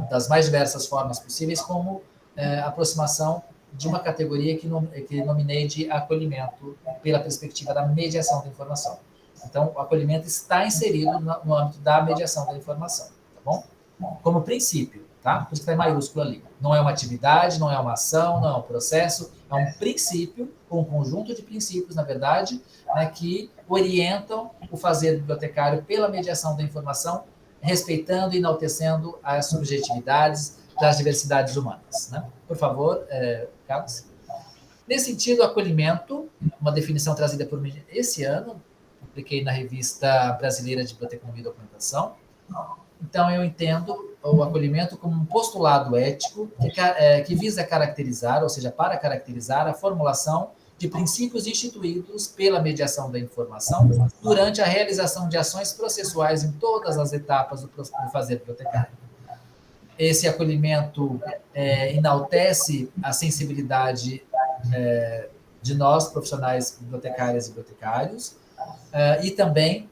das mais diversas formas possíveis como aproximação de uma categoria que nominei de acolhimento pela perspectiva da mediação da informação. Então, o acolhimento está inserido no âmbito da mediação da informação, tá bom? Como princípio, tá? Por isso que está em maiúsculo ali. Não é uma atividade, não é uma ação, não é um processo, é um princípio, um conjunto de princípios, na verdade, né, que orientam o fazer bibliotecário pela mediação da informação, respeitando e enaltecendo as subjetividades das diversidades humanas, né? Por favor, Carlos. Nesse sentido, acolhimento, uma definição trazida por mim esse ano, publiquei na Revista Brasileira de Biblioteconomia e Documentação. Então, eu entendo o acolhimento como um postulado ético que visa caracterizar, ou seja, para caracterizar a formulação de princípios instituídos pela mediação da informação durante a realização de ações processuais em todas as etapas do fazer bibliotecário. Esse acolhimento enaltece a sensibilidade de nós, profissionais bibliotecárias e bibliotecários, e também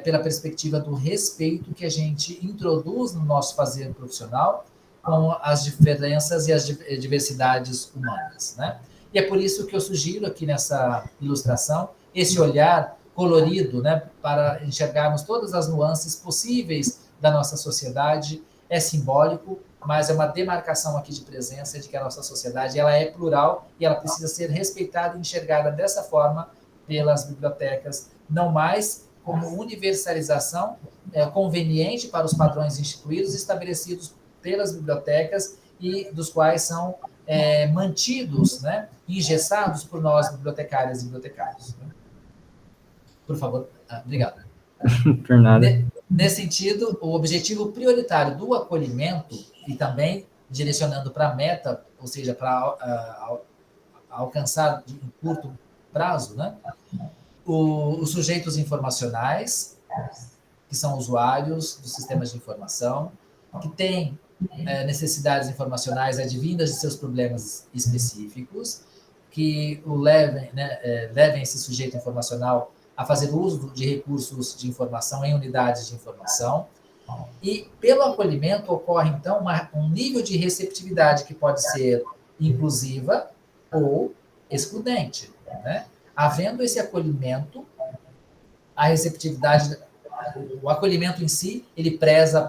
pela perspectiva do respeito que a gente introduz no nosso fazer profissional com as diferenças e as diversidades humanas, né? E é por isso que eu sugiro aqui nessa ilustração esse olhar colorido, né, para enxergarmos todas as nuances possíveis da nossa sociedade. É simbólico, mas é uma demarcação aqui de presença de que a nossa sociedade ela é plural e ela precisa ser respeitada e enxergada dessa forma pelas bibliotecas, não mais como universalização conveniente para os padrões instituídos estabelecidos pelas bibliotecas e dos quais são mantidos, né, engessados por nós, bibliotecárias e bibliotecários. Por favor, obrigado. Por nada. Nesse sentido, o objetivo prioritário do acolhimento, e também direcionando para a meta, ou seja, para alcançar em curto prazo, né, os sujeitos informacionais, que são usuários dos sistemas de informação, que têm necessidades informacionais advindas de seus problemas específicos, que levem esse sujeito informacional a fazer uso de recursos de informação em unidades de informação. E, pelo acolhimento, ocorre, então, um nível de receptividade que pode ser inclusiva ou excludente, né? Havendo esse acolhimento, a receptividade, o acolhimento em si, ele preza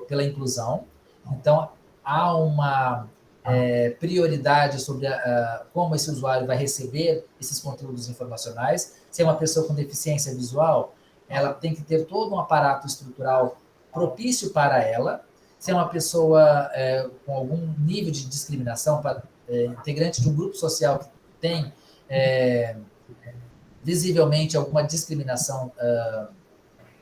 pela inclusão. Então, há uma prioridade sobre como esse usuário vai receber esses conteúdos informacionais. Se é uma pessoa com deficiência visual, ela tem que ter todo um aparato estrutural propício para ela. Se é uma pessoa com algum nível de discriminação, integrante de um grupo social que tem visivelmente alguma discriminação,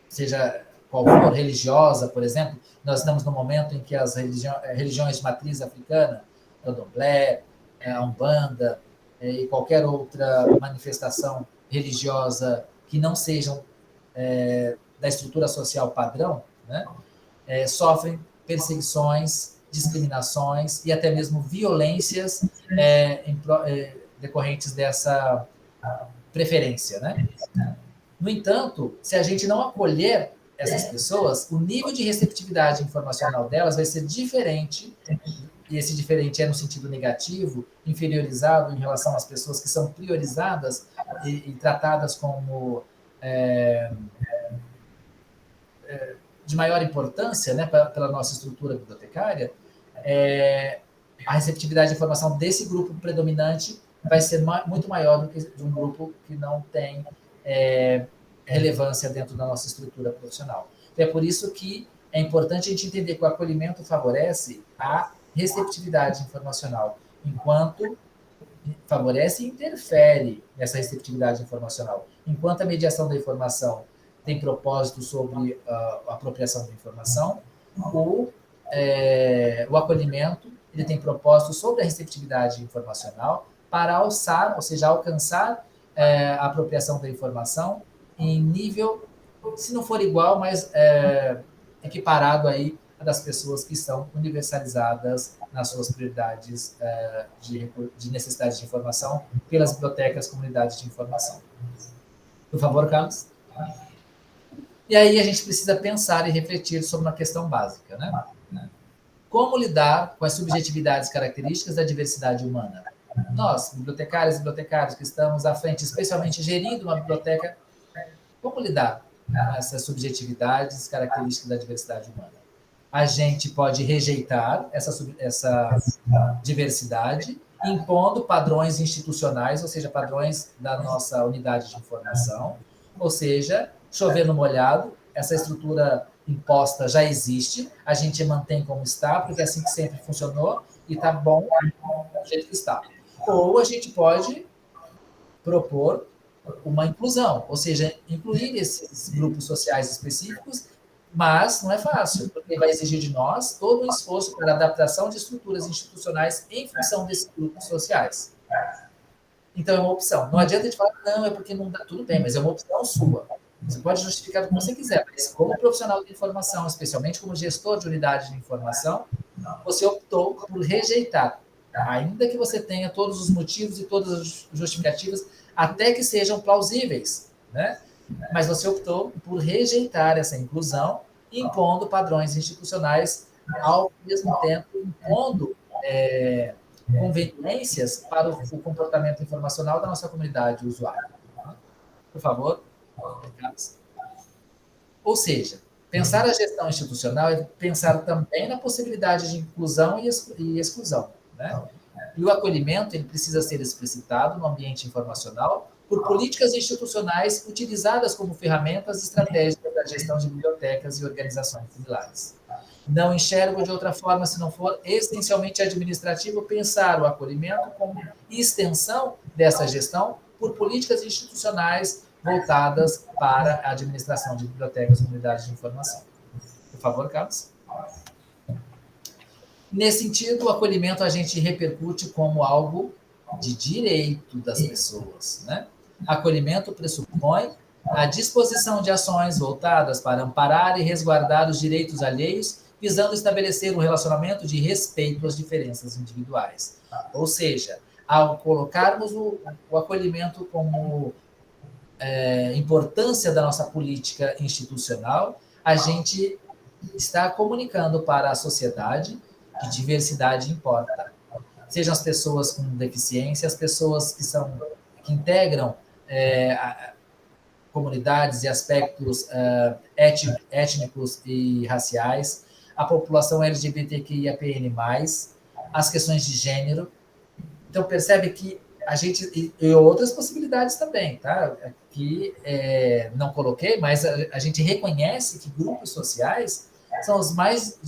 seja qual for, religiosa, por exemplo, nós estamos no momento em que as religiões de matriz africana, candomblé, a Umbanda e qualquer outra manifestação religiosa que não sejam da estrutura social padrão, né, sofrem perseguições, discriminações e até mesmo violências decorrentes dessa preferência, né? No entanto, se a gente não acolher essas pessoas, o nível de receptividade informacional delas vai ser diferente, e esse diferente é no sentido negativo, inferiorizado em relação às pessoas que são priorizadas e tratadas como de maior importância, né, pela nossa estrutura bibliotecária. A receptividade de informação desse grupo predominante vai ser muito maior do que de um grupo que não tem relevância dentro da nossa estrutura profissional. Então, é por isso que é importante a gente entender que o acolhimento favorece a receptividade informacional, enquanto favorece e interfere nessa receptividade informacional. Enquanto a mediação da informação tem propósito sobre a apropriação da informação, o acolhimento ele tem propósito sobre a receptividade informacional para alçar, ou seja, alcançar a apropriação da informação em nível, se não for igual, mas equiparado aí das pessoas que são universalizadas nas suas prioridades de necessidades de informação pelas bibliotecas, comunidades de informação. Por favor, Carlos. E aí a gente precisa pensar e refletir sobre uma questão básica, né? Como lidar com as subjetividades características da diversidade humana? Nós, bibliotecários e bibliotecários que estamos à frente, especialmente gerindo uma biblioteca, como lidar com essas subjetividades características da diversidade humana? A gente pode rejeitar essa diversidade, impondo padrões institucionais, ou seja, padrões da nossa unidade de informação, ou seja, chover no molhado, essa estrutura imposta já existe, a gente mantém como está, porque é assim que sempre funcionou, e está bom do jeito que está. Ou a gente pode propor uma inclusão, ou seja, incluir esses grupos sociais específicos, mas não é fácil, porque vai exigir de nós todo um esforço para a adaptação de estruturas institucionais em função desses grupos sociais. Então, é uma opção. Não adianta a gente falar, não, é porque não dá, tudo bem, mas é uma opção sua. Você pode justificar o que você quiser, mas como profissional de informação, especialmente como gestor de unidade de informação, você optou por rejeitar, ainda que você tenha todos os motivos e todas as justificativas, até que sejam plausíveis, né? Mas você optou por rejeitar essa inclusão, impondo padrões institucionais, ao mesmo tempo impondo conveniências para o comportamento informacional da nossa comunidade usuária. Por favor. Ou seja, pensar a gestão institucional é pensar também na possibilidade de inclusão e exclusão, né? E o acolhimento ele precisa ser explicitado no ambiente informacional por políticas institucionais utilizadas como ferramentas estratégicas da gestão de bibliotecas e organizações similares. Não enxergo de outra forma, se não for essencialmente administrativo, pensar o acolhimento como extensão dessa gestão por políticas institucionais voltadas para a administração de bibliotecas e comunidades de informação. Por favor, Carlos. Nesse sentido, o acolhimento a gente repercute como algo de direito das pessoas, né? Acolhimento pressupõe a disposição de ações voltadas para amparar e resguardar os direitos alheios, visando estabelecer um relacionamento de respeito às diferenças individuais. Ou seja, ao colocarmos o acolhimento como importância da nossa política institucional, a gente está comunicando para a sociedade que diversidade importa. Sejam as pessoas com deficiência, as pessoas que integram comunidades e aspectos étnicos e raciais, a população LGBTQIAPN+, as questões de gênero. Então, percebe que e outras possibilidades também, tá? Aqui não coloquei, mas a gente reconhece que grupos sociais são as mais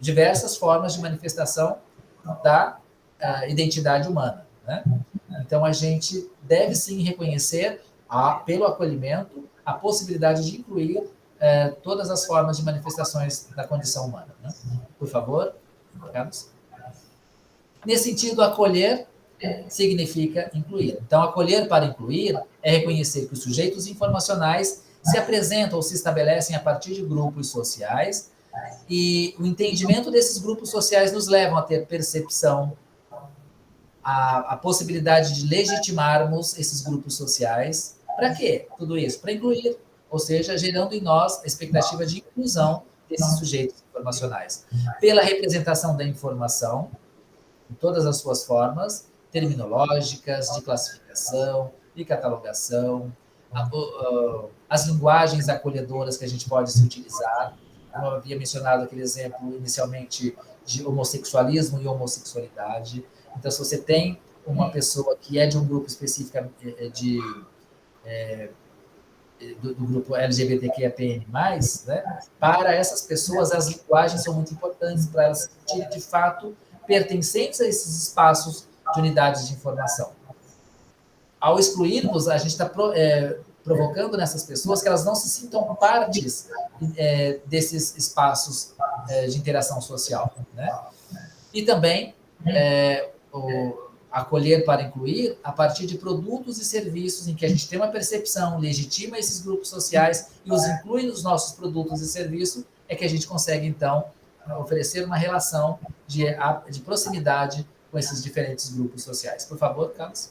diversas formas de manifestação da identidade humana, né? Então, a gente deve sim reconhecer, pelo acolhimento, a possibilidade de incluir todas as formas de manifestações da condição humana, né? Por favor, Carlos. Nesse sentido, acolher significa incluir. Então, acolher para incluir é reconhecer que os sujeitos informacionais se apresentam ou se estabelecem a partir de grupos sociais, e o entendimento desses grupos sociais nos levam a ter percepção, a possibilidade de legitimarmos esses grupos sociais. Para quê? Tudo isso? Para incluir, ou seja, gerando em nós a expectativa de inclusão desses sujeitos informacionais. Pela representação da informação, em todas as suas formas, terminológicas, de classificação, de catalogação, as linguagens acolhedoras que a gente pode se utilizar. Eu havia mencionado aquele exemplo inicialmente de homossexualismo e homossexualidade. Então, se você tem uma pessoa que é de um grupo específico do grupo LGBTQIAPN+, né, para essas pessoas as linguagens são muito importantes para elas se sentirem, de fato, pertencentes a esses espaços de unidades de informação. Ao excluirmos, a gente está provocando nessas pessoas que elas não se sintam partes desses espaços de interação social, né? E também acolher para incluir a partir de produtos e serviços em que a gente tem uma percepção, legitima esses grupos sociais e os inclui nos nossos produtos e serviços, é que a gente consegue, então, oferecer uma relação de proximidade com esses diferentes grupos sociais. Por favor, Carlos.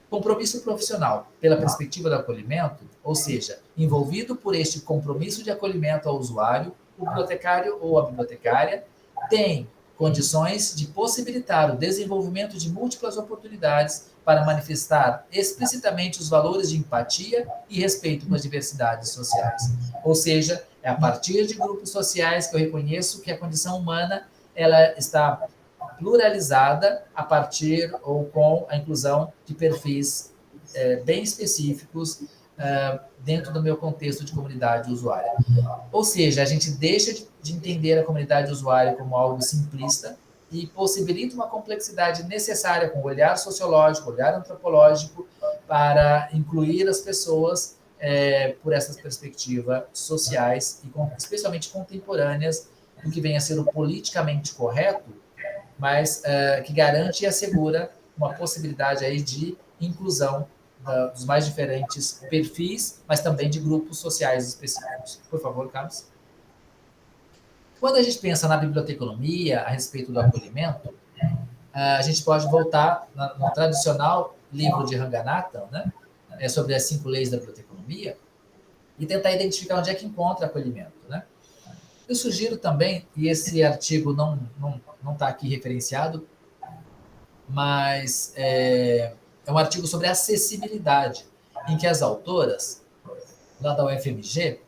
Compromisso profissional, pela perspectiva do acolhimento, ou seja, envolvido por este compromisso de acolhimento ao usuário, o bibliotecário ou a bibliotecária tem condições de possibilitar o desenvolvimento de múltiplas oportunidades para manifestar explicitamente os valores de empatia e respeito com as diversidades sociais. Ou seja, é a partir de grupos sociais que eu reconheço que a condição humana ela está pluralizada a partir ou com a inclusão de perfis bem específicos dentro do meu contexto de comunidade usuária. Ou seja, a gente deixa de entender a comunidade usuária como algo simplista e possibilita uma complexidade necessária com o olhar sociológico, olhar antropológico, para incluir as pessoas por essas perspectivas sociais e especialmente contemporâneas do que vem a ser o politicamente correto, mas que garante e assegura uma possibilidade aí de inclusão dos mais diferentes perfis, mas também de grupos sociais específicos. Por favor, Carlos. Quando a gente pensa na biblioteconomia a respeito do acolhimento, a gente pode voltar no tradicional livro de Ranganathan, né, sobre as 5 leis da biblioteconomia, e tentar identificar onde é que encontra acolhimento, né? Eu sugiro também, e esse artigo não está aqui referenciado, mas é um artigo sobre acessibilidade, em que as autoras, lá da UFMG,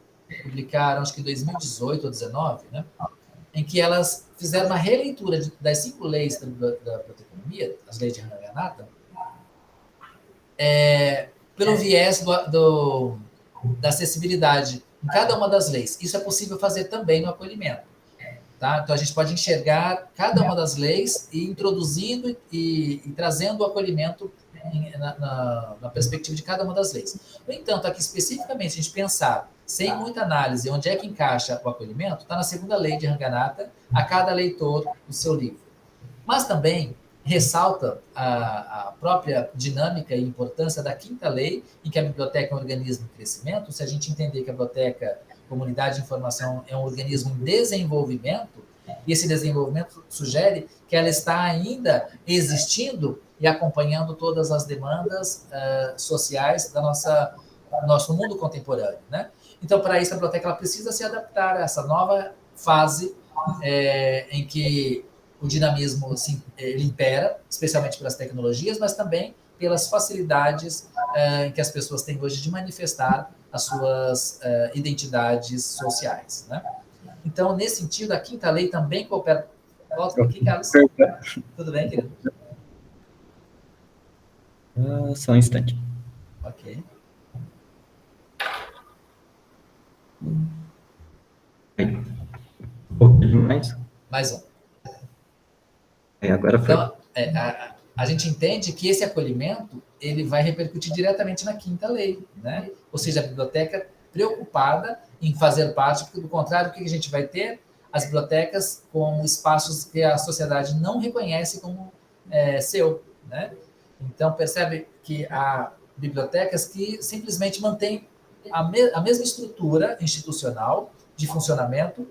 publicaram, acho que em 2018 ou 2019, né, em que elas fizeram uma releitura das 5 leis da biblioteconomia, as leis de Ranganathan, pelo viés da acessibilidade em cada uma das leis. Isso é possível fazer também no acolhimento. Tá? Então, a gente pode enxergar cada uma das leis e introduzindo e trazendo o acolhimento na perspectiva de cada uma das leis. No entanto, aqui especificamente, se a gente pensar, sem muita análise, onde é que encaixa o acolhimento, está na 2ª lei de Ranganathan, a cada leitor o seu livro. Mas também ressalta a própria dinâmica e importância da 5ª lei, em que a biblioteca é um organismo em crescimento. Se a gente entender que a biblioteca, comunidade de informação, é um organismo em desenvolvimento, e esse desenvolvimento sugere que ela está ainda existindo e acompanhando todas as demandas sociais do nosso mundo contemporâneo, né? Então, para isso, a biblioteca ela precisa se adaptar a essa nova fase em que o dinamismo ele impera, especialmente pelas tecnologias, mas também pelas facilidades em que as pessoas têm hoje de manifestar as suas identidades sociais, né? Então, nesse sentido, a 5ª lei também coopera... Volta aqui, Carlos. Tudo bem, querido? Só um instante. Ok. Um pouquinho mais. Mais um. Agora foi. Então, a gente entende que esse acolhimento ele vai repercutir diretamente na quinta lei, né? Ou seja, a biblioteca preocupada em fazer parte, porque do contrário, o que a gente vai ter? As bibliotecas como espaços que a sociedade não reconhece como seu, né? Então, percebe que há bibliotecas que simplesmente mantêm a mesma estrutura institucional de funcionamento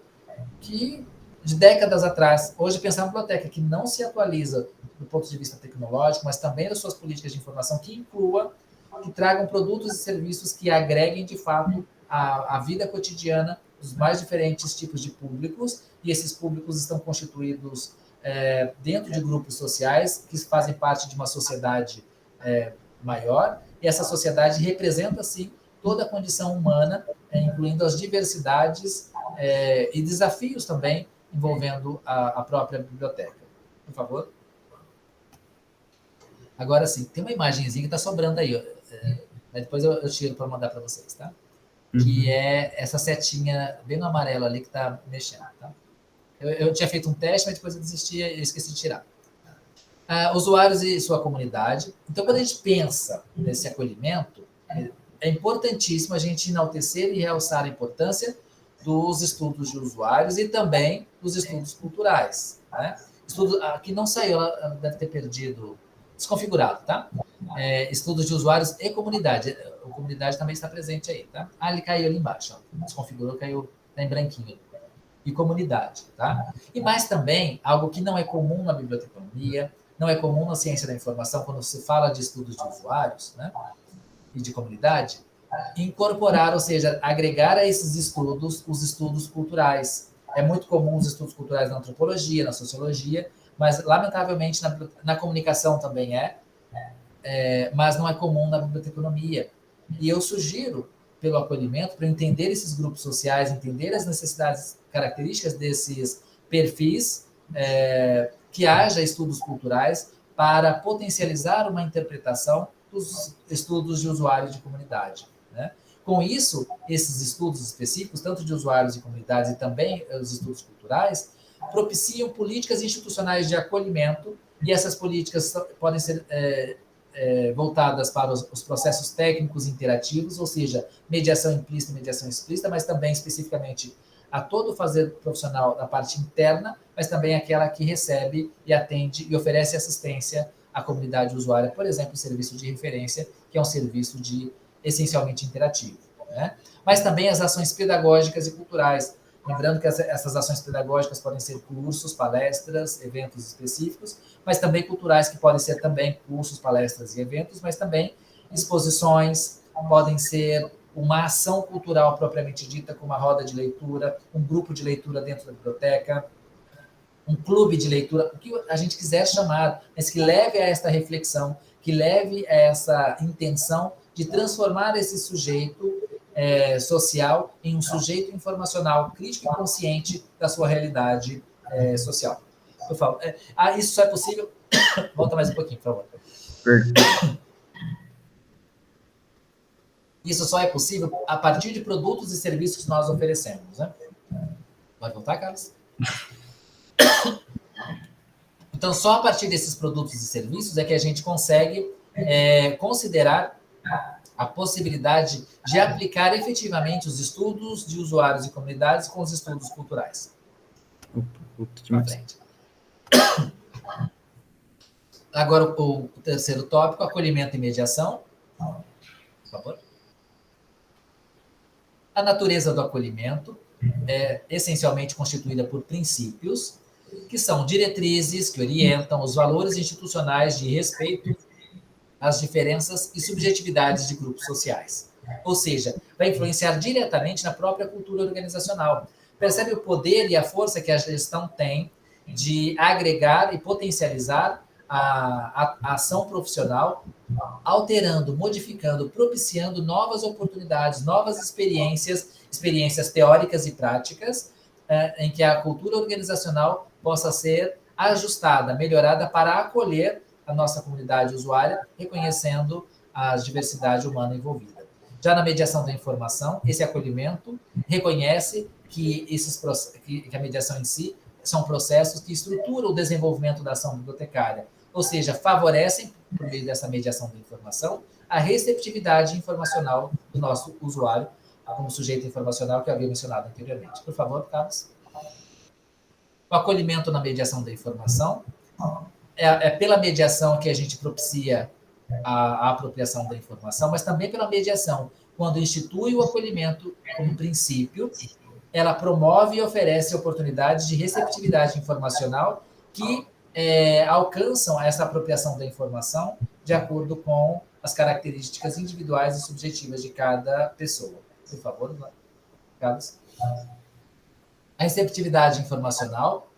que de décadas atrás. Hoje, pensar uma biblioteca que não se atualiza do ponto de vista tecnológico, mas também das suas políticas de informação, que inclua, que tragam produtos e serviços que agreguem, de fato, a vida cotidiana dos mais diferentes tipos de públicos, e esses públicos estão constituídos dentro de grupos sociais que fazem parte de uma sociedade maior, e essa sociedade representa, sim, toda a condição humana, incluindo as diversidades e desafios também envolvendo a própria biblioteca. Por favor. Agora sim, tem uma imagenzinha que está sobrando aí. Depois eu tiro para mandar para vocês, tá? Que é essa setinha bem no amarelo ali que está mexendo, tá? Eu tinha feito um teste, mas depois eu desisti e esqueci de tirar. Usuários e sua comunidade. Então, quando a gente pensa nesse acolhimento, é importantíssimo a gente enaltecer e realçar a importância dos estudos de usuários e também dos estudos culturais, né? Estudo aqui não saiu, ela deve ter perdido, desconfigurado, tá? Estudos de usuários e comunidade. A comunidade também está presente aí, tá? Ele caiu ali embaixo, ó. Desconfigurou, caiu, tá em branquinho. E comunidade, tá? E mais também, algo que não é comum na biblioteconomia, não é comum na ciência da informação, quando se fala de estudos de usuários, né? E de comunidade, incorporar, ou seja, agregar a esses estudos os estudos culturais. É muito comum os estudos culturais na antropologia, na sociologia, mas, lamentavelmente, na comunicação também mas não é comum na biblioteconomia. E eu sugiro, pelo acolhimento, para entender esses grupos sociais, entender as necessidades, características desses perfis, que haja estudos culturais para potencializar uma interpretação dos estudos de usuários de comunidade, né? Com isso, esses estudos específicos, tanto de usuários e comunidades e também os estudos culturais, propiciam políticas institucionais de acolhimento, e essas políticas podem ser voltadas para os processos técnicos interativos, ou seja, mediação implícita e mediação explícita, mas também especificamente a todo o fazer profissional da parte interna, mas também aquela que recebe e atende e oferece assistência à comunidade usuária, por exemplo, o serviço de referência, que é um serviço essencialmente interativo, né? Mas também as ações pedagógicas e culturais. Lembrando que essas ações pedagógicas podem ser cursos, palestras, eventos específicos, mas também culturais, que podem ser também cursos, palestras e eventos, mas também exposições, podem ser uma ação cultural propriamente dita, como uma roda de leitura, um grupo de leitura dentro da biblioteca, um clube de leitura, o que a gente quiser chamar, mas que leve a esta reflexão, que leve a essa intenção de transformar esse sujeito social em um sujeito informacional crítico e consciente da sua realidade social. Eu falo, isso só é possível... Volta mais um pouquinho, por favor. Isso só é possível a partir de produtos e serviços que nós oferecemos, né? Pode voltar, Carlos? Então, só a partir desses produtos e serviços é que a gente consegue considerar a possibilidade de aplicar efetivamente os estudos de usuários e comunidades com os estudos culturais. Para frente. Agora, o terceiro tópico, acolhimento e mediação. Por favor. A natureza do acolhimento é essencialmente constituída por princípios, que são diretrizes que orientam os valores institucionais de respeito às diferenças e subjetividades de grupos sociais. Ou seja, vai influenciar diretamente na própria cultura organizacional. Percebe o poder e a força que a gestão tem de agregar e potencializar a ação profissional, alterando, modificando, propiciando novas oportunidades, novas experiências teóricas e práticas, em que a cultura organizacional possa ser ajustada, melhorada para acolher a nossa comunidade usuária, reconhecendo a diversidade humana envolvida. Já na mediação da informação, esse acolhimento reconhece que a mediação em si são processos que estruturam o desenvolvimento da ação bibliotecária, ou seja, favorecem, por meio dessa mediação da informação, a receptividade informacional do nosso usuário, como sujeito informacional que eu havia mencionado anteriormente. Por favor, Carlos. O acolhimento na mediação da informação é pela mediação que a gente propicia a apropriação da informação, mas também pela mediação, quando institui o acolhimento como princípio, ela promove e oferece oportunidades de receptividade informacional que alcançam essa apropriação da informação de acordo com as características individuais e subjetivas de cada pessoa. Por favor, Carlos. A receptividade informacional.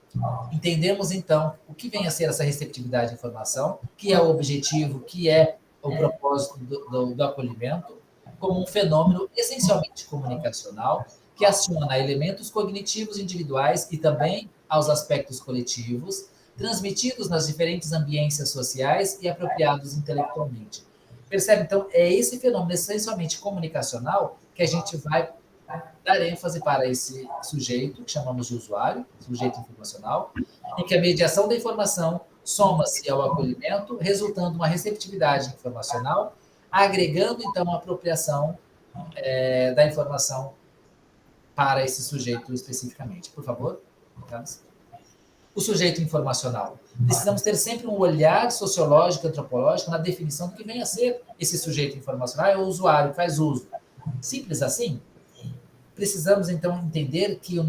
Entendemos, então, o que vem a ser essa receptividade de informação, que é o objetivo, que é o propósito do acolhimento, como um fenômeno essencialmente comunicacional, que aciona elementos cognitivos individuais e também aos aspectos coletivos, transmitidos nas diferentes ambiências sociais e apropriados intelectualmente. Percebe? Então, é esse fenômeno essencialmente comunicacional que a gente vai dar ênfase para esse sujeito, que chamamos de usuário, sujeito informacional, em que a mediação da informação soma-se ao acolhimento, resultando uma receptividade informacional, agregando, então, a apropriação da informação para esse sujeito especificamente. Por favor, Carlos. O sujeito informacional. Precisamos ter sempre um olhar sociológico, antropológico, na definição do que vem a ser esse sujeito informacional, é o usuário que faz uso. Simples assim? Precisamos, então, entender que a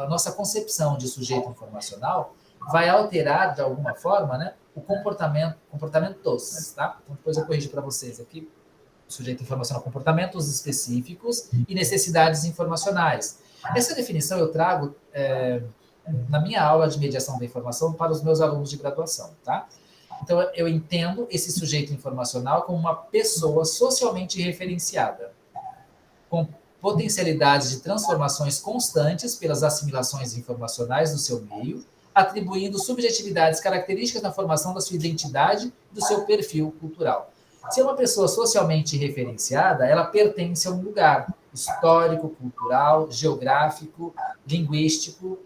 nossa concepção de sujeito informacional vai alterar, de alguma forma, né, o comportamentos, tá? Então, depois eu corrijo para vocês aqui. Sujeito informacional, comportamentos específicos e necessidades informacionais. Essa definição eu trago na minha aula de mediação da informação para os meus alunos de graduação, tá? Então, eu entendo esse sujeito informacional como uma pessoa socialmente referenciada, com potencialidades de transformações constantes pelas assimilações informacionais do seu meio, atribuindo subjetividades características na formação da sua identidade e do seu perfil cultural. Se é uma pessoa socialmente referenciada, ela pertence a um lugar histórico, cultural, geográfico, linguístico.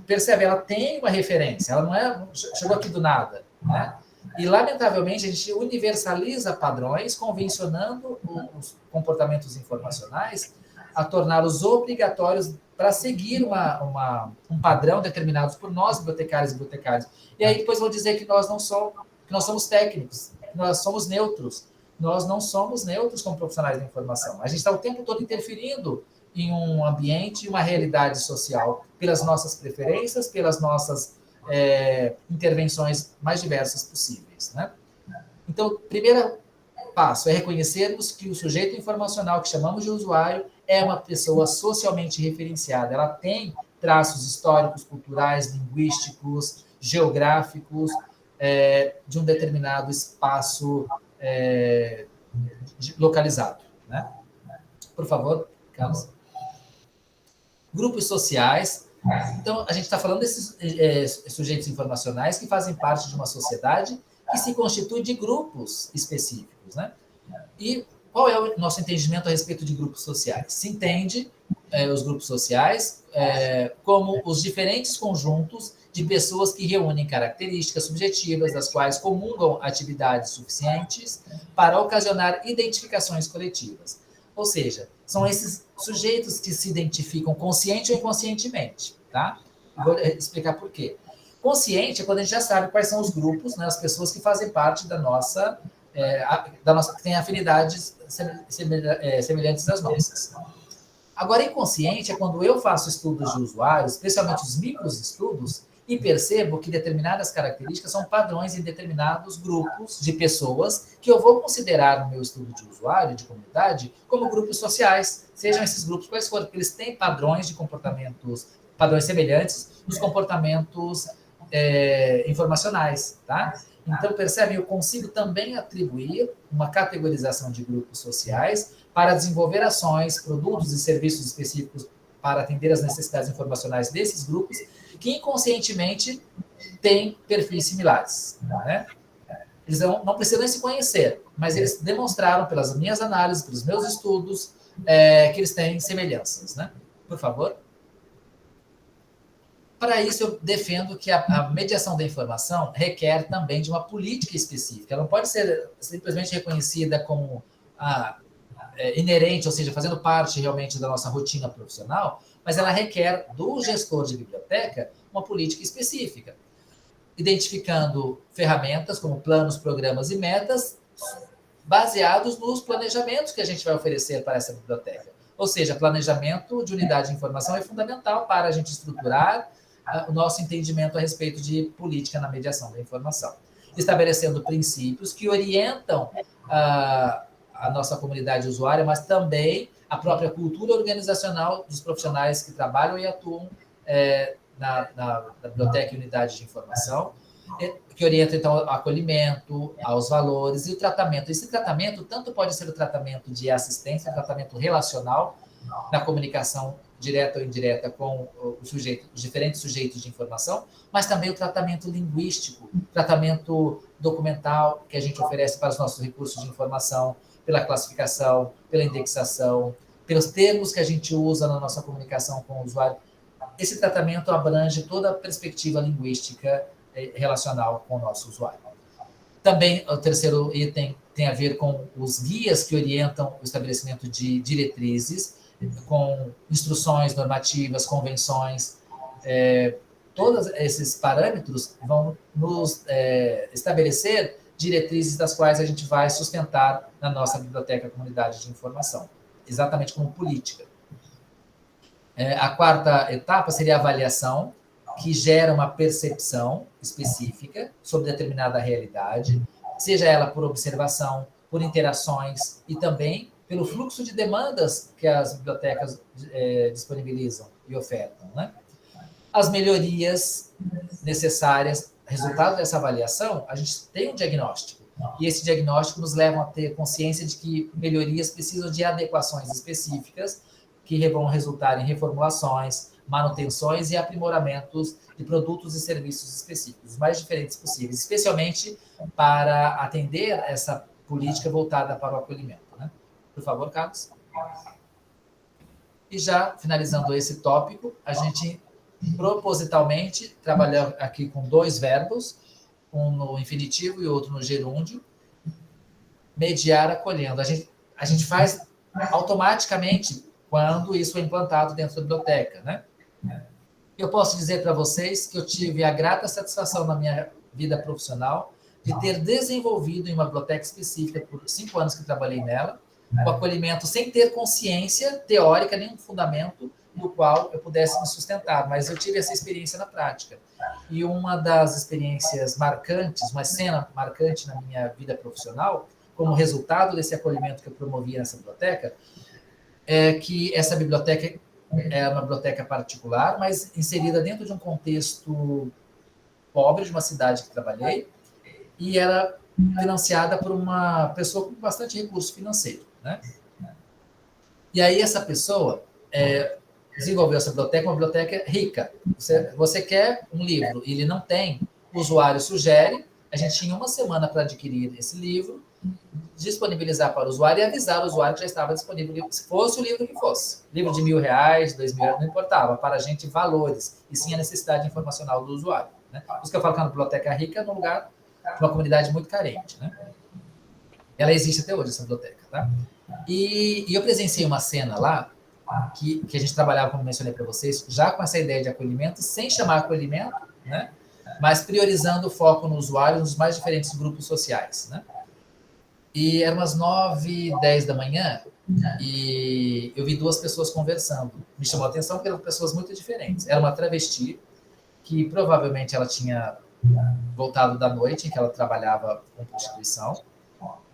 Percebe? Ela tem uma referência, ela não chegou aqui do nada, né? E, lamentavelmente, a gente universaliza padrões, convencionando os comportamentos informacionais a torná-los obrigatórios para seguir um padrão determinado por nós, bibliotecários e bibliotecários. E aí depois vou dizer que nós somos técnicos, que nós somos neutros. Nós não somos neutros como profissionais da informação. A gente está o tempo todo interferindo em um ambiente, uma realidade social, pelas nossas preferências, pelas nossas intervenções mais diversas possíveis, né? Então, o primeiro passo é reconhecermos que o sujeito informacional, que chamamos de usuário, é uma pessoa socialmente referenciada. Ela tem traços históricos, culturais, linguísticos, geográficos, de um determinado espaço localizado, né? Por favor, Carlos. Grupos sociais. Então, a gente está falando desses sujeitos informacionais que fazem parte de uma sociedade que se constitui de grupos específicos, né? E qual é o nosso entendimento a respeito de grupos sociais? Se entende os grupos sociais como os diferentes conjuntos de pessoas que reúnem características subjetivas, das quais comungam atividades suficientes para ocasionar identificações coletivas. Ou seja, são esses sujeitos que se identificam consciente ou inconscientemente, tá? Vou explicar por quê. Consciente é quando a gente já sabe quais são os grupos, né, as pessoas que fazem parte da nossa que têm afinidades semelhantes às nossas. Agora, inconsciente é quando eu faço estudos de usuários, especialmente os microestudos, e percebo que determinadas características são padrões em determinados grupos de pessoas que eu vou considerar no meu estudo de usuário, de comunidade, como grupos sociais, sejam esses grupos quais forem, porque eles têm padrões de comportamentos, padrões semelhantes nos comportamentos informacionais, tá? Então, percebe, eu consigo também atribuir uma categorização de grupos sociais para desenvolver ações, produtos e serviços específicos para atender às necessidades informacionais desses grupos, que inconscientemente têm perfis similares, né? Eles não precisam nem se conhecer, mas eles demonstraram, pelas minhas análises, pelos meus estudos, que eles têm semelhanças, né? Por favor. Para isso, eu defendo que a mediação da informação requer também de uma política específica. Ela não pode ser simplesmente reconhecida como inerente, ou seja, fazendo parte realmente da nossa rotina profissional, mas ela requer do gestor de biblioteca uma política específica, identificando ferramentas como planos, programas e metas baseados nos planejamentos que a gente vai oferecer para essa biblioteca. Ou seja, planejamento de unidade de informação é fundamental para a gente estruturar o nosso entendimento a respeito de política na mediação da informação, estabelecendo princípios que orientam a nossa comunidade usuária, mas também a própria cultura organizacional dos profissionais que trabalham e atuam na biblioteca e unidade de informação, que orienta, então, o acolhimento, aos valores e o tratamento. Esse tratamento tanto pode ser o tratamento de assistência, o tratamento relacional, na comunicação direta ou indireta com os diferentes sujeitos de informação, mas também o tratamento linguístico, tratamento documental que a gente oferece para os nossos recursos de informação, pela classificação, pela indexação, pelos termos que a gente usa na nossa comunicação com o usuário. Esse tratamento abrange toda a perspectiva linguística relacional com o nosso usuário. Também o terceiro item tem a ver com os guias que orientam o estabelecimento de diretrizes, com instruções normativas, convenções. Todos esses parâmetros vão nos estabelecer diretrizes das quais a gente vai sustentar na nossa biblioteca comunidade de informação, exatamente como política. A quarta etapa seria a avaliação, que gera uma percepção específica sobre determinada realidade, seja ela por observação, por interações e também pelo fluxo de demandas que as bibliotecas disponibilizam e ofertam, né? As melhorias necessárias, resultado dessa avaliação, a gente tem um diagnóstico. E esse diagnóstico nos leva a ter consciência de que melhorias precisam de adequações específicas que vão resultar em reformulações, manutenções e aprimoramentos de produtos e serviços específicos, os mais diferentes possíveis, especialmente para atender essa política voltada para o acolhimento, né? Por favor, Carlos. E já finalizando esse tópico, a gente propositalmente trabalhou aqui com dois verbos, um no infinitivo e outro no gerúndio, mediar acolhendo. A gente faz automaticamente quando isso é implantado dentro da biblioteca, né? Eu posso dizer para vocês que eu tive a grata satisfação na minha vida profissional de ter desenvolvido em uma biblioteca específica por 5 anos que trabalhei nela, o acolhimento sem ter consciência teórica, nenhum fundamento no qual eu pudesse me sustentar, mas eu tive essa experiência na prática. E uma das experiências marcantes, uma cena marcante na minha vida profissional, como resultado desse acolhimento que eu promovia nessa biblioteca, é que essa biblioteca é uma biblioteca particular, mas inserida dentro de um contexto pobre de uma cidade que trabalhei, e era financiada por uma pessoa com bastante recurso financeiro, né? E aí essa pessoa desenvolveu essa biblioteca, uma biblioteca rica. Você quer um livro e ele não tem, o usuário sugere, a gente tinha 1 semana para adquirir esse livro, disponibilizar para o usuário e avisar o usuário que já estava disponível, se fosse o livro que fosse. Livro de R$1.000, R$2.000, não importava, para a gente valores, e sim a necessidade informacional do usuário, né? Por isso que eu falo que é uma biblioteca rica num lugar, uma comunidade muito carente, né? Ela existe até hoje, essa biblioteca, tá? E eu presenciei uma cena lá, que a gente trabalhava, como mencionei para vocês, já com essa ideia de acolhimento, sem chamar acolhimento, né? Mas priorizando o foco no usuário, nos mais diferentes grupos sociais, né? E eram umas 9h10 da manhã e eu vi 2 pessoas conversando. Me chamou a atenção porque eram pessoas muito diferentes. Era uma travesti, que provavelmente ela tinha voltado da noite, em que ela trabalhava com prostituição,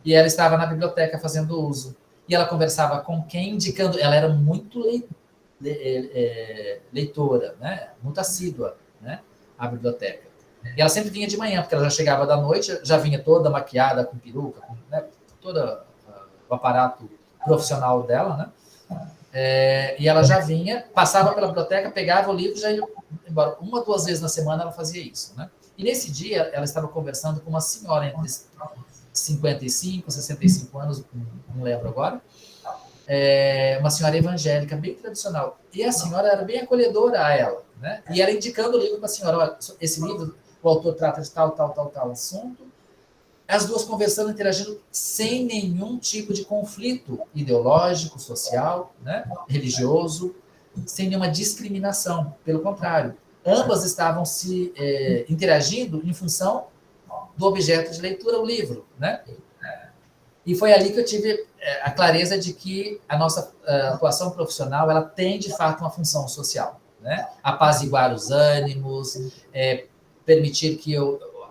e ela estava na biblioteca fazendo uso. E ela conversava com quem, indicando... Ela era muito leitora, né? Muito assídua, né? À biblioteca. E ela sempre vinha de manhã, porque ela já chegava da noite, já vinha toda maquiada, com peruca, com, né, todo o aparato profissional dela, né? E ela já vinha, passava pela biblioteca, pegava o livro e já ia embora. 1 ou 2 vezes na semana ela fazia isso, né? E nesse dia ela estava conversando com uma senhora entre 55, 65 anos, não lembro agora, uma senhora evangélica, bem tradicional. E a senhora era bem acolhedora a ela, né? E ela indicando o livro para a senhora, olha, esse livro, o autor trata de tal assunto. As duas conversando, interagindo, sem nenhum tipo de conflito ideológico, social, né? Religioso, sem nenhuma discriminação. Pelo contrário, ambas estavam se interagindo em função do objeto de leitura, o livro, né? E foi ali que eu tive a clareza de que a nossa atuação profissional ela tem, de fato, uma função social, né? Apaziguar os ânimos, permitir que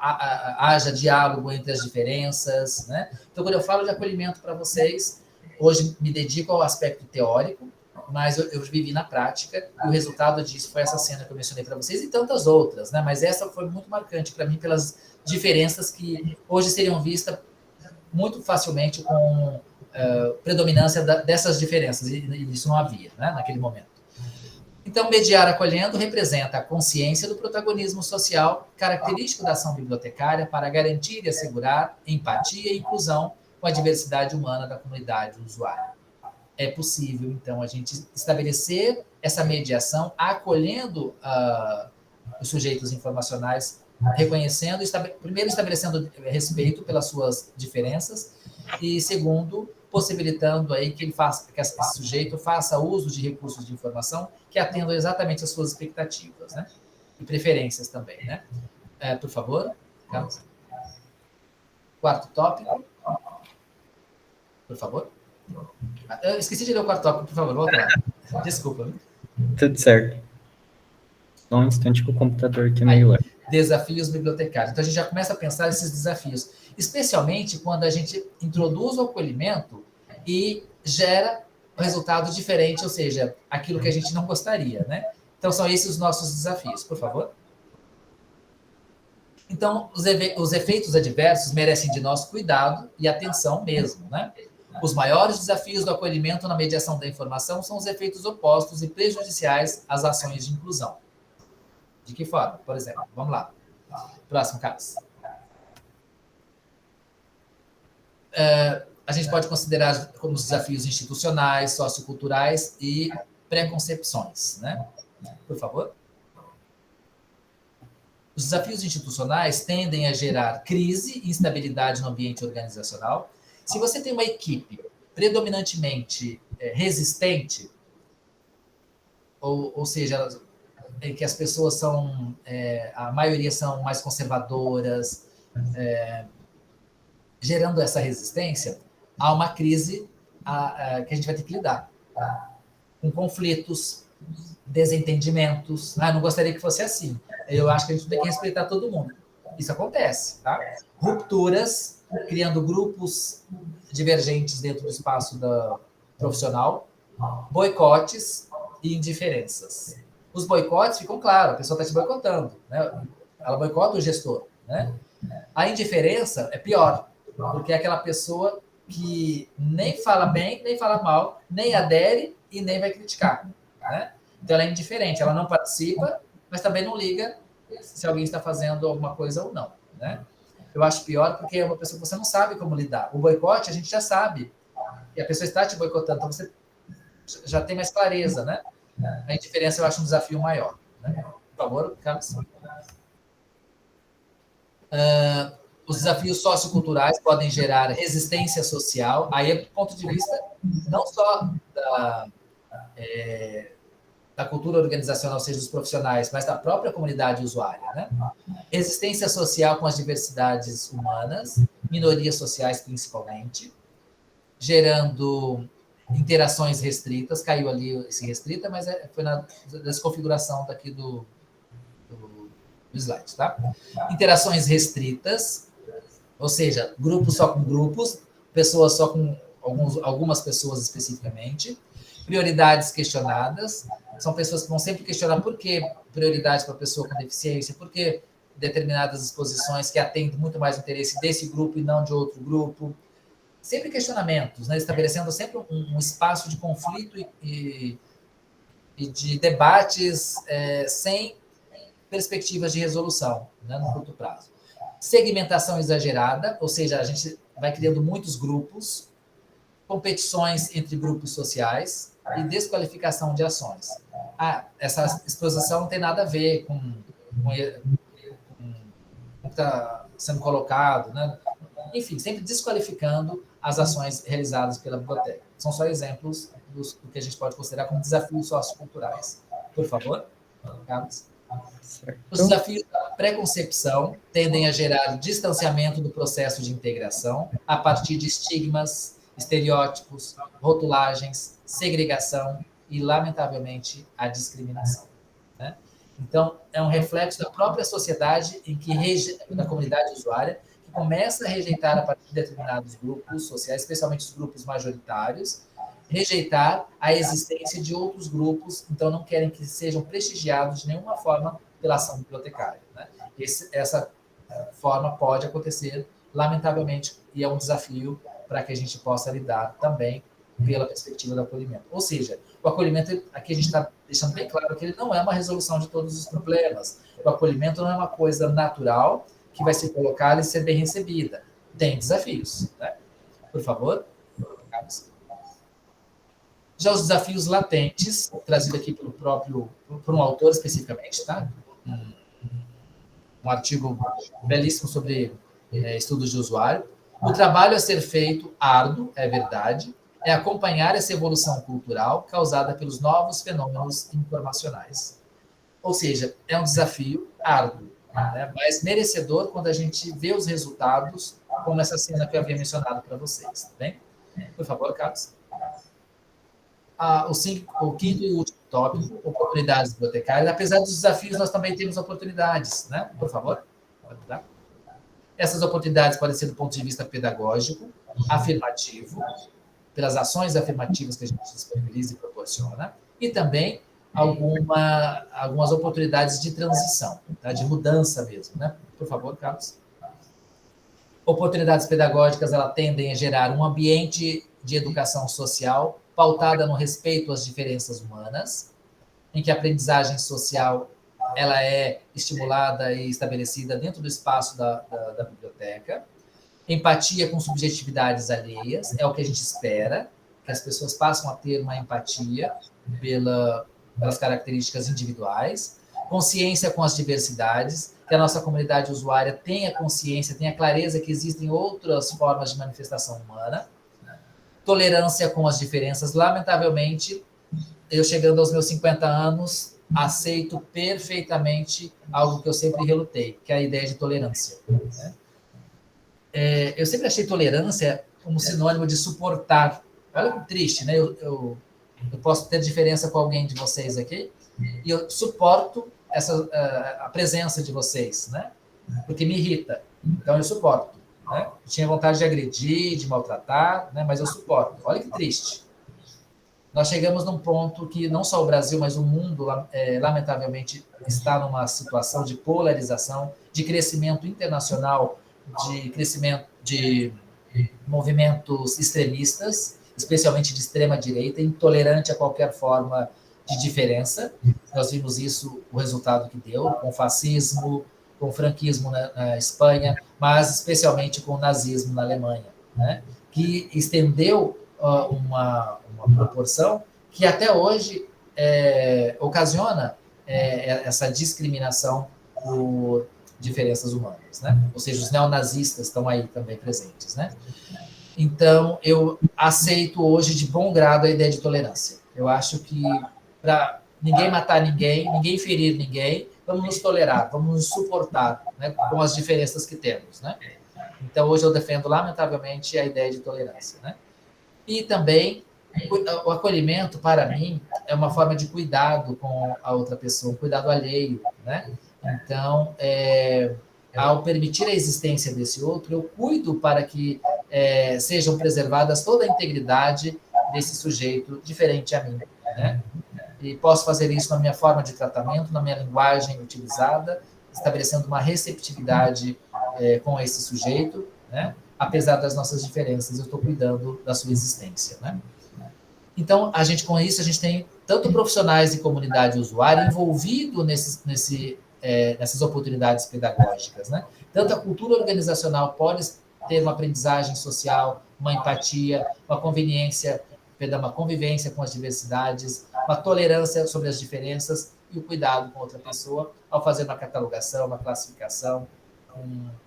haja diálogo entre as diferenças, né? Então, quando eu falo de acolhimento para vocês, hoje me dedico ao aspecto teórico, mas eu vivi na prática, e o resultado disso foi essa cena que eu mencionei para vocês, e tantas outras, né? Mas essa foi muito marcante para mim, pelas diferenças que hoje seriam vistas muito facilmente com predominância dessas diferenças, e isso não havia, né, naquele momento. Então, mediar acolhendo representa a consciência do protagonismo social, característico da ação bibliotecária para garantir e assegurar empatia e inclusão com a diversidade humana da comunidade usuária. É possível, então, a gente estabelecer essa mediação acolhendo os sujeitos informacionais, reconhecendo, primeiro estabelecendo respeito pelas suas diferenças e, segundo, possibilitando aí que esse sujeito faça uso de recursos de informação que atendam exatamente às suas expectativas, né? E preferências também, né? Por favor, Carlos. Quarto tópico. Por favor. Eu esqueci de ler o quarto tópico, por favor, volta lá. Desculpa. Tudo certo. Só um instante que o computador aqui meio leve. Desafios bibliotecários. Então, a gente já começa a pensar esses desafios, especialmente quando a gente introduz o acolhimento e gera um resultado diferente, ou seja, aquilo que a gente não gostaria, né? Então, são esses os nossos desafios, por favor. Então, os efeitos adversos merecem de nós cuidado e atenção mesmo, né? Os maiores desafios do acolhimento na mediação da informação são os efeitos opostos e prejudiciais às ações de inclusão. De que forma? Por exemplo, vamos lá. Próximo, Carlos. A gente pode considerar como os desafios institucionais, socioculturais e preconcepções, né? Por favor. Os desafios institucionais tendem a gerar crise e instabilidade no ambiente organizacional. Se você tem uma equipe predominantemente resistente, ou seja, em que as pessoas são, a maioria são mais conservadoras, gerando essa resistência, há uma crise que a gente vai ter que lidar, com conflitos, desentendimentos. Eu não gostaria que fosse assim. Eu acho que a gente tem que respeitar todo mundo. Isso acontece, tá? Rupturas, criando grupos divergentes dentro do espaço profissional, boicotes e indiferenças. Os boicotes ficam claros, a pessoa está te boicotando, né? Ela boicota o gestor, né? A indiferença é pior, porque é aquela pessoa que nem fala bem, nem fala mal, nem adere e nem vai criticar, né? Então ela é indiferente, ela não participa, mas também não liga se alguém está fazendo alguma coisa ou não, né? Eu acho pior porque é uma pessoa que você não sabe como lidar. O boicote a gente já sabe, e a pessoa está te boicotando, então você já tem mais clareza, né? A indiferença eu acho um desafio maior, né? Por favor, Carlos. Os desafios socioculturais podem gerar resistência social, aí é do ponto de vista não só da cultura organizacional, seja dos profissionais, mas da própria comunidade usuária, né? Resistência social com as diversidades humanas, minorias sociais principalmente, gerando interações restritas, caiu ali esse restrita, mas foi na desconfiguração daqui do slide, tá? Interações restritas, ou seja, grupos só com grupos, pessoas só com algumas pessoas especificamente, prioridades questionadas, são pessoas que vão sempre questionar por que prioridade para a pessoa com deficiência, por que determinadas exposições que atendem muito mais o interesse desse grupo e não de outro grupo, sempre questionamentos, né? Estabelecendo sempre um espaço de conflito e de debates sem perspectivas de resolução, né, no curto prazo. Segmentação exagerada, ou seja, a gente vai criando muitos grupos, competições entre grupos sociais e desqualificação de ações. Essa exposição não tem nada a ver com o que está sendo colocado, né? Enfim, sempre desqualificando as ações realizadas pela biblioteca. São só exemplos do que a gente pode considerar como desafios socioculturais. Por favor, Carlos. Certo. Os desafios da preconcepção tendem a gerar distanciamento do processo de integração a partir de estigmas, estereótipos, rotulagens, segregação e, lamentavelmente, a discriminação. Né? Então, é um reflexo da própria sociedade da comunidade usuária, que começa a rejeitar a partir de determinados grupos sociais, especialmente os grupos majoritários, rejeitar a existência de outros grupos, então não querem que sejam prestigiados de nenhuma forma pela ação bibliotecária. Né? Essa forma pode acontecer, lamentavelmente, e é um desafio para que a gente possa lidar também pela perspectiva do acolhimento. Ou seja, o acolhimento, aqui a gente está deixando bem claro que ele não é uma resolução de todos os problemas. O acolhimento não é uma coisa natural que vai ser colocada e ser bem recebida. Tem desafios. Né? Por favor, Carlos. Já os desafios latentes, trazido aqui por um autor especificamente, tá? Um artigo belíssimo sobre estudos de usuário. O trabalho a ser feito, árduo, é verdade, é acompanhar essa evolução cultural causada pelos novos fenômenos informacionais. Ou seja, é um desafio árduo, né? Mas merecedor quando a gente vê os resultados, como essa cena que eu havia mencionado para vocês. Tá bem? Por favor, Carlos. O quinto e último tópico, oportunidades bibliotecárias. Apesar dos desafios, nós também temos oportunidades, né? Por favor. Essas oportunidades podem ser do ponto de vista pedagógico, afirmativo, pelas ações afirmativas que a gente disponibiliza e proporciona, e também algumas oportunidades de transição, tá? De mudança mesmo, né? Por favor, Carlos. Oportunidades pedagógicas, elas tendem a gerar um ambiente de educação social pautada no respeito às diferenças humanas, em que a aprendizagem social ela é estimulada e estabelecida dentro do espaço da biblioteca. Empatia com subjetividades alheias, é o que a gente espera, que as pessoas passem a ter uma empatia pelas características individuais. Consciência com as diversidades, que a nossa comunidade usuária tenha consciência, tenha clareza que existem outras formas de manifestação humana. Tolerância com as diferenças. Lamentavelmente, eu chegando aos meus 50 anos, aceito perfeitamente algo que eu sempre relutei, que é a ideia de tolerância. Né? Eu sempre achei tolerância como sinônimo de suportar. Olha que triste, né? Eu posso ter diferença com alguém de vocês aqui e eu suporto a presença de vocês, né? Porque me irrita. Então, eu suporto. Né? Eu tinha vontade de agredir, de maltratar, né? Mas eu suporto. Olha que triste. Nós chegamos num ponto que não só o Brasil, mas o mundo, lamentavelmente, está numa situação de polarização, de crescimento internacional, de crescimento de movimentos extremistas, especialmente de extrema-direita, intolerante a qualquer forma de diferença. Nós vimos isso, o resultado que deu, com o fascismo, com o franquismo na Espanha, mas especialmente com o nazismo na Alemanha, né? Que estendeu uma proporção que até hoje ocasiona essa discriminação por diferenças humanas, né? Ou seja, os neonazistas estão aí também presentes, né? Então, eu aceito hoje de bom grado a ideia de tolerância. Eu acho que para ninguém matar ninguém, ninguém ferir ninguém, vamos nos tolerar, vamos nos suportar, né, com as diferenças que temos, né? Então, hoje eu defendo, lamentavelmente, a ideia de tolerância, né? E também, o acolhimento, para mim, é uma forma de cuidado com a outra pessoa, um cuidado alheio, né? Então, ao permitir a existência desse outro, eu cuido para que sejam preservadas toda a integridade desse sujeito diferente a mim, né? E posso fazer isso na minha forma de tratamento, na minha linguagem utilizada, estabelecendo uma receptividade com esse sujeito, né? apesar das nossas diferenças, eu estou cuidando da sua existência, né? Então, com isso, a gente tem tanto profissionais de comunidade usuária envolvido nessas oportunidades pedagógicas, né? Tanto a cultura organizacional pode ter uma aprendizagem social, uma empatia, uma conveniência, uma convivência com as diversidades, uma tolerância sobre as diferenças e o cuidado com outra pessoa ao fazer uma catalogação, uma classificação,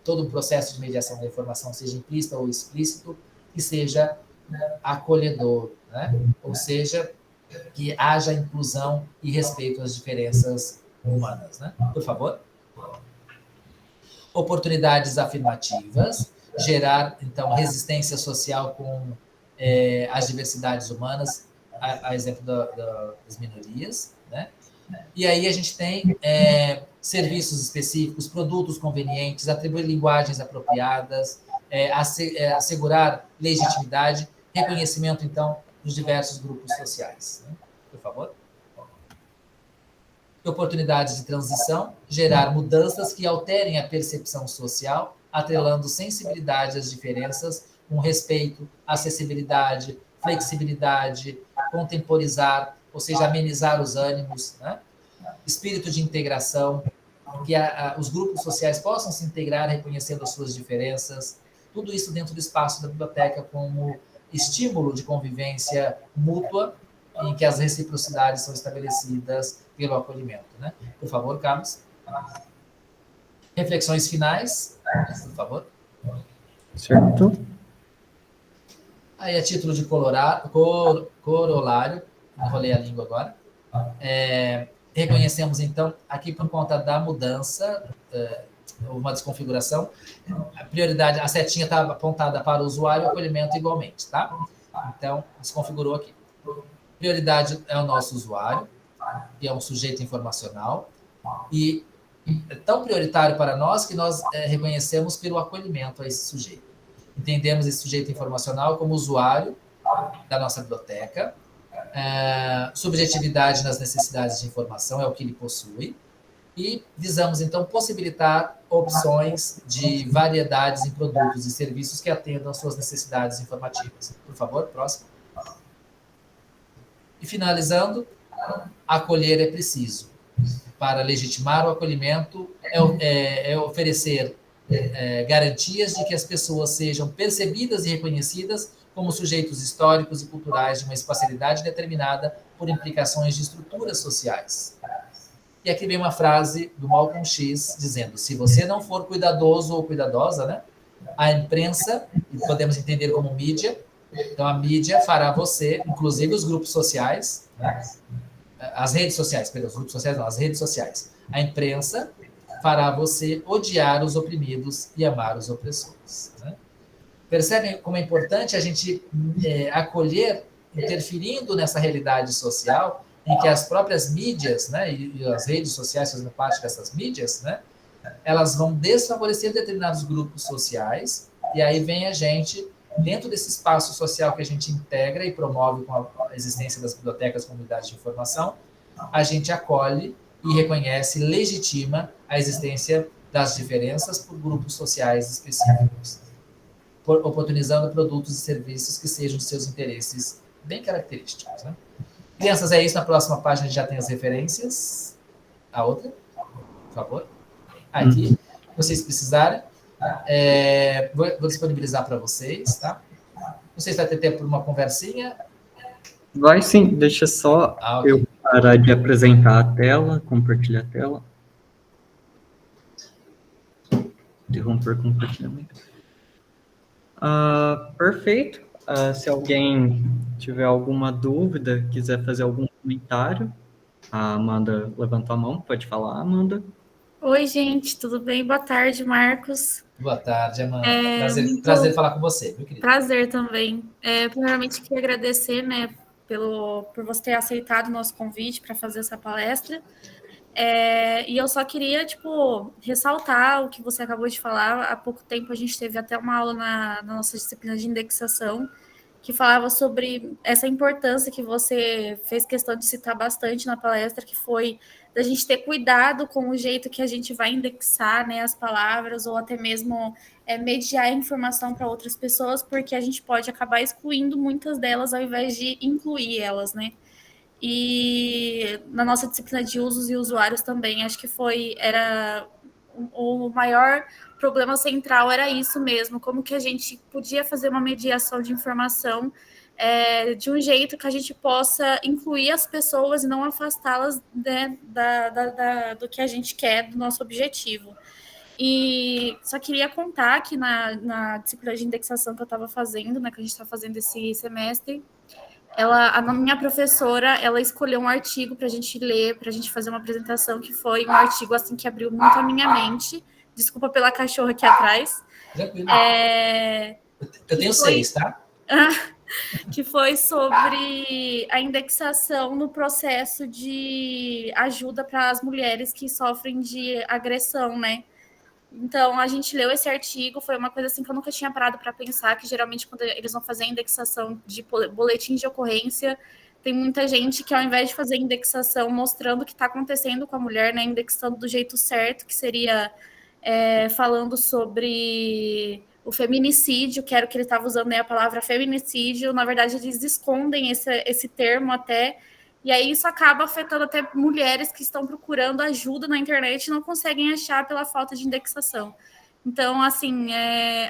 todo um processo de mediação da informação, seja implícito ou explícito, que seja acolhedor, né? Ou seja, que haja inclusão e respeito às diferenças humanas, né? Por favor. Oportunidades afirmativas, gerar, então, resistência social com as diversidades humanas, a exemplo das minorias, né? E aí a gente tem serviços específicos, produtos convenientes, atribuir linguagens apropriadas, assegurar legitimidade, reconhecimento, então, dos diversos grupos sociais. Né? Por favor. Oportunidades de transição, gerar mudanças que alterem a percepção social, atrelando sensibilidade às diferenças, com respeito, acessibilidade, flexibilidade, contemporizar, ou seja, amenizar os ânimos, né? Espírito de integração, que os grupos sociais possam se integrar reconhecendo as suas diferenças, tudo isso dentro do espaço da biblioteca como estímulo de convivência mútua, em que as reciprocidades são estabelecidas pelo acolhimento. Né? Por favor, Carlos. Reflexões finais, por favor. Certo. Aí, a título de corolário, enrolei a língua agora, reconhecemos, então, aqui por conta da mudança, uma desconfiguração, a prioridade, a setinha está apontada para o usuário e o acolhimento igualmente, tá? Então, desconfigurou aqui. Prioridade é o nosso usuário, que é um sujeito informacional, e é tão prioritário para nós que nós reconhecemos pelo acolhimento a esse sujeito. Entendemos esse sujeito informacional como usuário da nossa biblioteca, subjetividade nas necessidades de informação é o que ele possui, e visamos, então, possibilitar opções de variedades em produtos e serviços que atendam às suas necessidades informativas. Por favor, próximo. E finalizando, acolher é preciso. Para legitimar o acolhimento, é oferecer garantias de que as pessoas sejam percebidas e reconhecidas como sujeitos históricos e culturais de uma espacialidade determinada por implicações de estruturas sociais. E aqui vem uma frase do Malcolm X dizendo: se você não for cuidadoso ou cuidadosa, né, a imprensa, e podemos entender como mídia, então a mídia fará você, inclusive os grupos sociais, né, as redes sociais, perdão, os grupos sociais não, as redes sociais, a imprensa fará você odiar os oprimidos e amar os opressores. Né? Percebem como é importante a gente acolher, interferindo nessa realidade social, em que as próprias mídias, né, e as redes sociais fazendo parte dessas mídias, né, elas vão desfavorecer determinados grupos sociais, e aí vem a gente, dentro desse espaço social que a gente integra e promove com a existência das bibliotecas, comunidades de informação, a gente acolhe e reconhece, legitima a existência das diferenças por grupos sociais específicos, oportunizando produtos e serviços que sejam de seus interesses bem característicos. Né? Crianças, é isso. Na próxima página a gente já tem as referências. A outra, por favor. Aqui, se vocês precisarem, vou disponibilizar para vocês, tá? Não sei se vai ter tempo para uma conversinha. Vai sim, deixa só okay. Eu parar de apresentar a tela, compartilhar a tela. Interromper compartilhamento. Perfeito. Se alguém tiver alguma dúvida, quiser fazer algum comentário, a Amanda levantou a mão. Pode falar, Amanda. Oi, gente, tudo bem? Boa tarde, Marcos. Boa tarde, Amanda. Prazer falar com você, meu querido. Prazer também. Primeiramente, queria agradecer, né, por você ter aceitado o nosso convite para fazer essa palestra. E eu só queria, ressaltar o que você acabou de falar. Há pouco tempo a gente teve até uma aula na nossa disciplina de indexação que falava sobre essa importância que você fez questão de citar bastante na palestra, que foi da gente ter cuidado com o jeito que a gente vai indexar, né, as palavras, ou até mesmo mediar a informação para outras pessoas, porque a gente pode acabar excluindo muitas delas ao invés de incluir elas, né? E na nossa disciplina de usos e usuários também, acho que era o maior problema central era isso mesmo, como que a gente podia fazer uma mediação de informação de um jeito que a gente possa incluir as pessoas e não afastá-las, né, do que a gente quer, do nosso objetivo. E só queria contar que na disciplina de indexação que eu estava fazendo, né, que a gente está fazendo esse semestre, a minha professora, ela escolheu um artigo para a gente ler, para a gente fazer uma apresentação, que foi um artigo assim que abriu muito a minha mente. Desculpa pela cachorra aqui atrás. Tranquilo. Eu tenho 6, tá? Que foi sobre a indexação no processo de ajuda para as mulheres que sofrem de agressão, né? Então, a gente leu esse artigo, foi uma coisa assim que eu nunca tinha parado para pensar, que geralmente quando eles vão fazer a indexação de boletins de ocorrência, tem muita gente que ao invés de fazer indexação mostrando o que está acontecendo com a mulher, né, indexando do jeito certo, que seria falando sobre o feminicídio, que era o que ele estava usando, né, a palavra feminicídio, na verdade eles escondem esse termo até, e aí isso acaba afetando até mulheres que estão procurando ajuda na internet e não conseguem achar pela falta de indexação. Então, assim,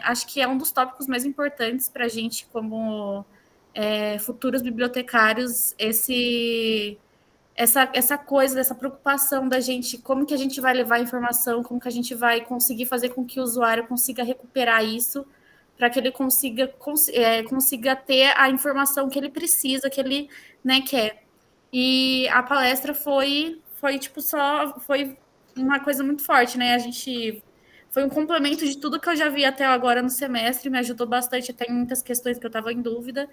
acho que é um dos tópicos mais importantes para a gente como futuros bibliotecários, essa coisa, dessa preocupação da gente, como que a gente vai levar a informação, como que a gente vai conseguir fazer com que o usuário consiga recuperar isso, para que ele consiga ter a informação que ele precisa, que ele, né, quer. E a palestra foi uma coisa muito forte, né? Foi um complemento de tudo que eu já vi até agora no semestre, me ajudou bastante até em muitas questões que eu estava em dúvida.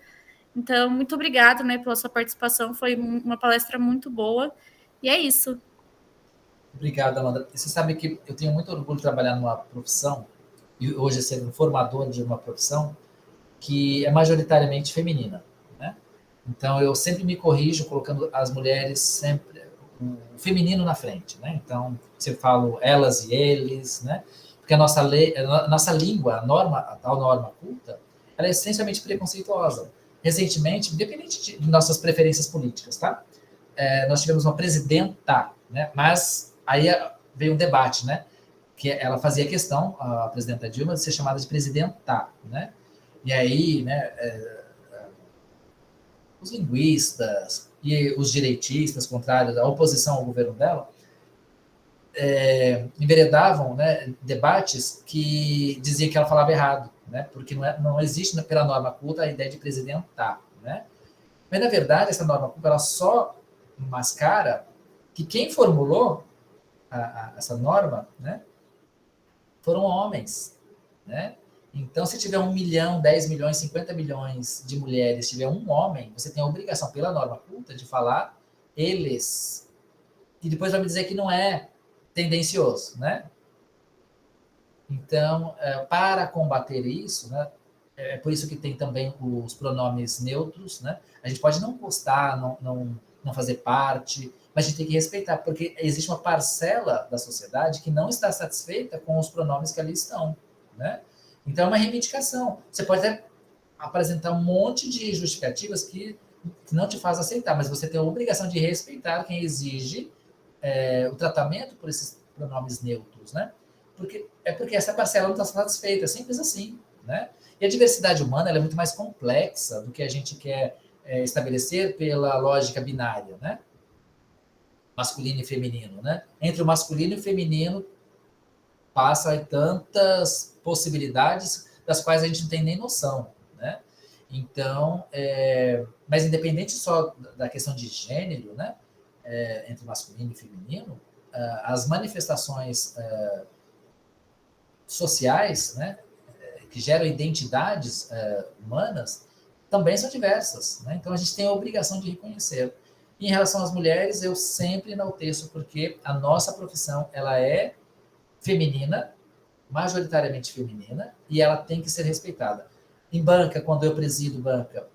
Então, muito obrigada, né, pela sua participação, foi uma palestra muito boa, e é isso. Obrigado, Amanda. Você sabe que eu tenho muito orgulho de trabalhar numa profissão, e hoje ser um formador de uma profissão, que é majoritariamente feminina, né? Então, eu sempre me corrijo colocando as mulheres sempre o feminino na frente, né? Então, se eu falo elas e eles, né? Porque a nossa língua, a tal norma culta, ela é essencialmente preconceituosa. Recentemente, independente de nossas preferências políticas, tá? Nós tivemos uma presidenta, né? Mas aí veio um debate, né? Que ela fazia questão, a presidenta Dilma, de ser chamada de presidenta, né? E aí, né, os linguistas e os direitistas contrários à oposição ao governo dela enveredavam, né, debates que diziam que ela falava errado, né? Porque não existe pela norma culta a ideia de presidenta, né? Mas, na verdade, essa norma culta ela só mascara que quem formulou essa norma, né, foram homens, né? Então, se tiver 1 milhão, 10 milhões, 50 milhões de mulheres, se tiver um homem, você tem a obrigação, pela norma culta, de falar eles. E depois vai me dizer que não é tendencioso, né? Então, para combater isso, né, é por isso que tem também os pronomes neutros, né? A gente pode não gostar, não fazer parte, mas a gente tem que respeitar, porque existe uma parcela da sociedade que não está satisfeita com os pronomes que ali estão, né? Então, é uma reivindicação. Você pode até apresentar um monte de justificativas que não te faz aceitar, mas você tem a obrigação de respeitar quem exige o tratamento por esses pronomes neutros, né? Porque essa parcela não está satisfeita, simples assim, né? E a diversidade humana ela é muito mais complexa do que a gente quer estabelecer pela lógica binária, né? Masculino e feminino, né? Entre o masculino e o feminino passa aí tantas possibilidades das quais a gente não tem nem noção, né? Então, mas independente só da questão de gênero, né? Entre masculino e feminino, as manifestações sociais, né? Que geram identidades humanas também são diversas, né? Então a gente tem a obrigação de reconhecer. Em relação às mulheres, eu sempre enalteço porque a nossa profissão ela é feminina, majoritariamente feminina, e ela tem que ser respeitada. Em banca, quando eu presido banca,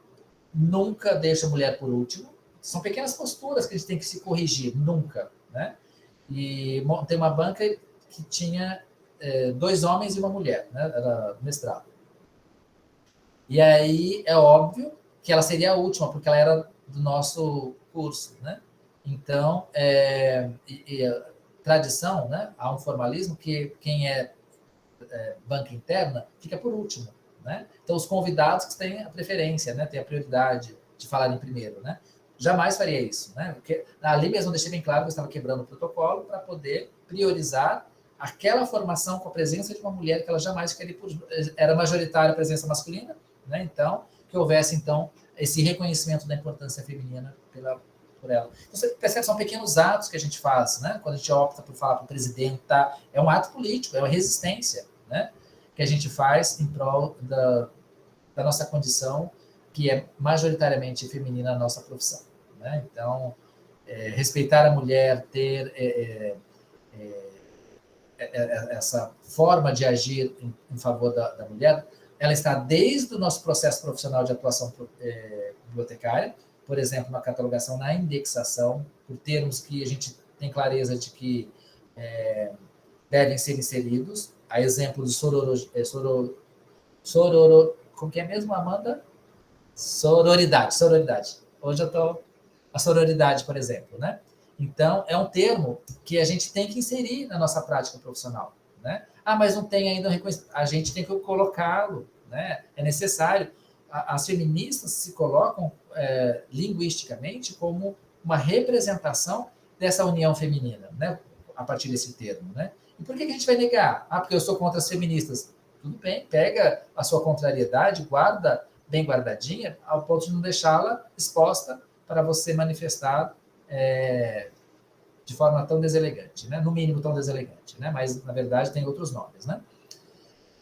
nunca deixo a mulher por último. São pequenas posturas que a gente tem que se corrigir, nunca, né? e montei uma banca que tinha 2 homens e uma mulher, né? Era mestrado. E aí é óbvio que ela seria a última, porque ela era do nosso curso, né? Então, tradição, né? Há um formalismo que quem é banca interna fica por último, né? Então, os convidados que têm a preferência, né? Têm a prioridade de falarem primeiro, né? Jamais faria isso, né? Porque ali mesmo deixei bem claro que eu estava quebrando o protocolo para poder priorizar aquela formação com a presença de uma mulher que ela jamais queria, era majoritária a presença masculina, né? Então, que houvesse, então, esse reconhecimento da importância feminina por ela. Então, você percebe que são pequenos atos que a gente faz, né? Quando a gente opta por falar para o presidente, tá? É um ato político, é uma resistência, né? Que a gente faz em prol da nossa condição, que é majoritariamente feminina na nossa profissão, né? Então, respeitar a mulher, ter essa forma de agir em favor da mulher, ela está desde o nosso processo profissional de atuação bibliotecária, por exemplo, na catalogação, na indexação, por termos que a gente tem clareza de que devem ser inseridos, a exemplo do como que é mesmo, Amanda? Sororidade. Hoje eu estou... A sororidade, por exemplo, né? Então, é um termo que a gente tem que inserir na nossa prática profissional, né? Mas não tem ainda reconhecimento. A gente tem que colocá-lo, né? É necessário. As feministas se colocam linguisticamente como uma representação dessa união feminina, né? A partir desse termo, né? E por que a gente vai negar? Porque eu sou contra as feministas. Tudo bem, pega a sua contrariedade, guarda bem guardadinha, ao ponto de não deixá-la exposta para você manifestar de forma tão deselegante, né? No mínimo tão deselegante, né? Mas, na verdade, tem outros nomes, né?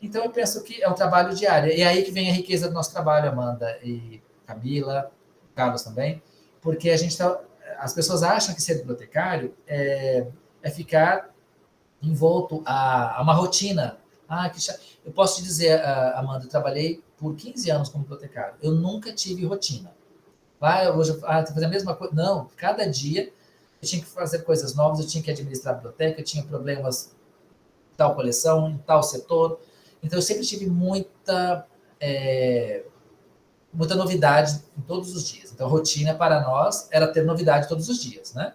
Então, eu penso que é um trabalho diário. E é aí que vem a riqueza do nosso trabalho, Amanda e Camila, Carlos também, porque as pessoas acham que ser bibliotecário é ficar envolto a uma rotina. Eu posso te dizer, Amanda, eu trabalhei por 15 anos como bibliotecário. Eu nunca tive rotina. Hoje eu fazer a mesma coisa. Não, cada dia eu tinha que fazer coisas novas, eu tinha que administrar a biblioteca, eu tinha problemas em tal coleção, em tal setor. Então, eu sempre tive muita novidade em todos os dias. Então, a rotina para nós era ter novidade todos os dias, né?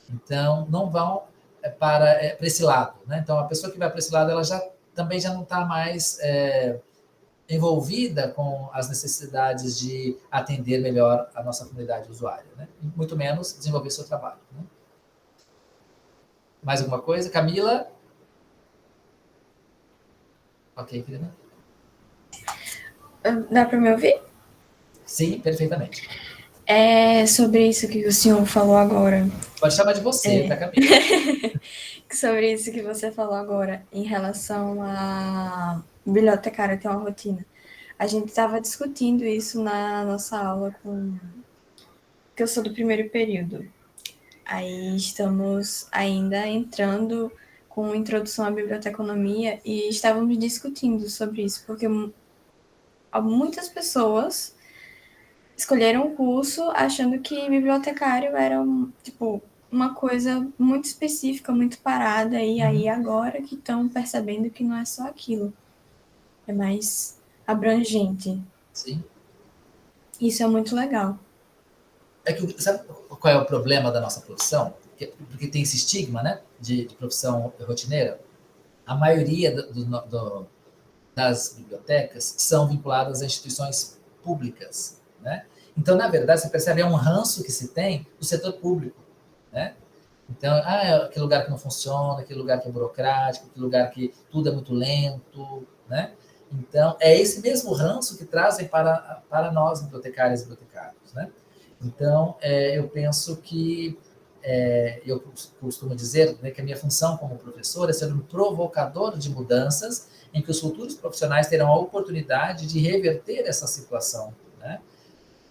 Então, não vão para esse lado, né? Então, a pessoa que vai para esse lado, ela também já não está mais envolvida com as necessidades de atender melhor a nossa comunidade usuária, né? Muito menos desenvolver seu trabalho, né? Mais alguma coisa? Camila? Ok, querida. Dá para me ouvir? Sim, perfeitamente. Sobre isso que o senhor falou agora. Pode chamar de você, tá, Camila? Sobre isso que você falou agora, em relação a bibliotecária ter uma rotina. A gente estava discutindo isso na nossa aula porque eu sou do primeiro período. Aí estamos ainda entrando com introdução à biblioteconomia e estávamos discutindo sobre isso, porque muitas pessoas escolheram o curso achando que bibliotecário era uma coisa muito específica, muito parada, e aí agora que estão percebendo que não é só aquilo, é mais abrangente. Sim. Isso é muito legal. Sabe qual é o problema da nossa profissão? Porque tem esse estigma, né, de profissão rotineira. A maioria das bibliotecas são vinculadas a instituições públicas, né? Então, na verdade, você percebe, é um ranço que se tem do setor público, né? Então, aquele lugar que não funciona, aquele lugar que é burocrático, aquele lugar que tudo é muito lento, né? Então, é esse mesmo ranço que trazem para nós, bibliotecárias e bibliotecários, né? Então, eu penso que, eu costumo dizer, né, que a minha função como professor é ser um provocador de mudanças em que os futuros profissionais terão a oportunidade de reverter essa situação, né?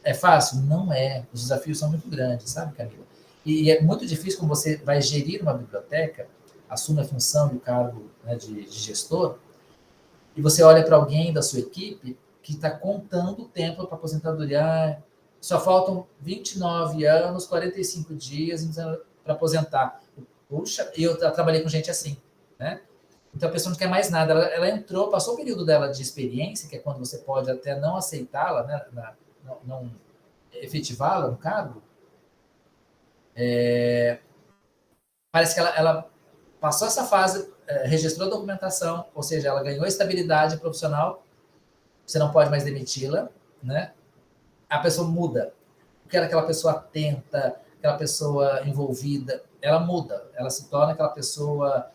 É fácil? Não é. Os desafios são muito grandes, sabe, Camila? E é muito difícil quando você vai gerir uma biblioteca, assume a função e o cargo, né, de gestor, e você olha para alguém da sua equipe que está contando o tempo para aposentadoria. Só faltam 29 anos, 45 dias para aposentar. Puxa, e eu trabalhei com gente assim, né? Então a pessoa não quer mais nada. Ela entrou, passou o período dela de experiência, que é quando você pode até não aceitá-la, né? Não efetivá-la no cargo. Parece que ela passou essa fase, registrou a documentação, ou seja, ela ganhou estabilidade profissional, você não pode mais demiti-la, né? A pessoa muda. Porque era aquela pessoa atenta, aquela pessoa envolvida, ela muda, ela se torna aquela pessoa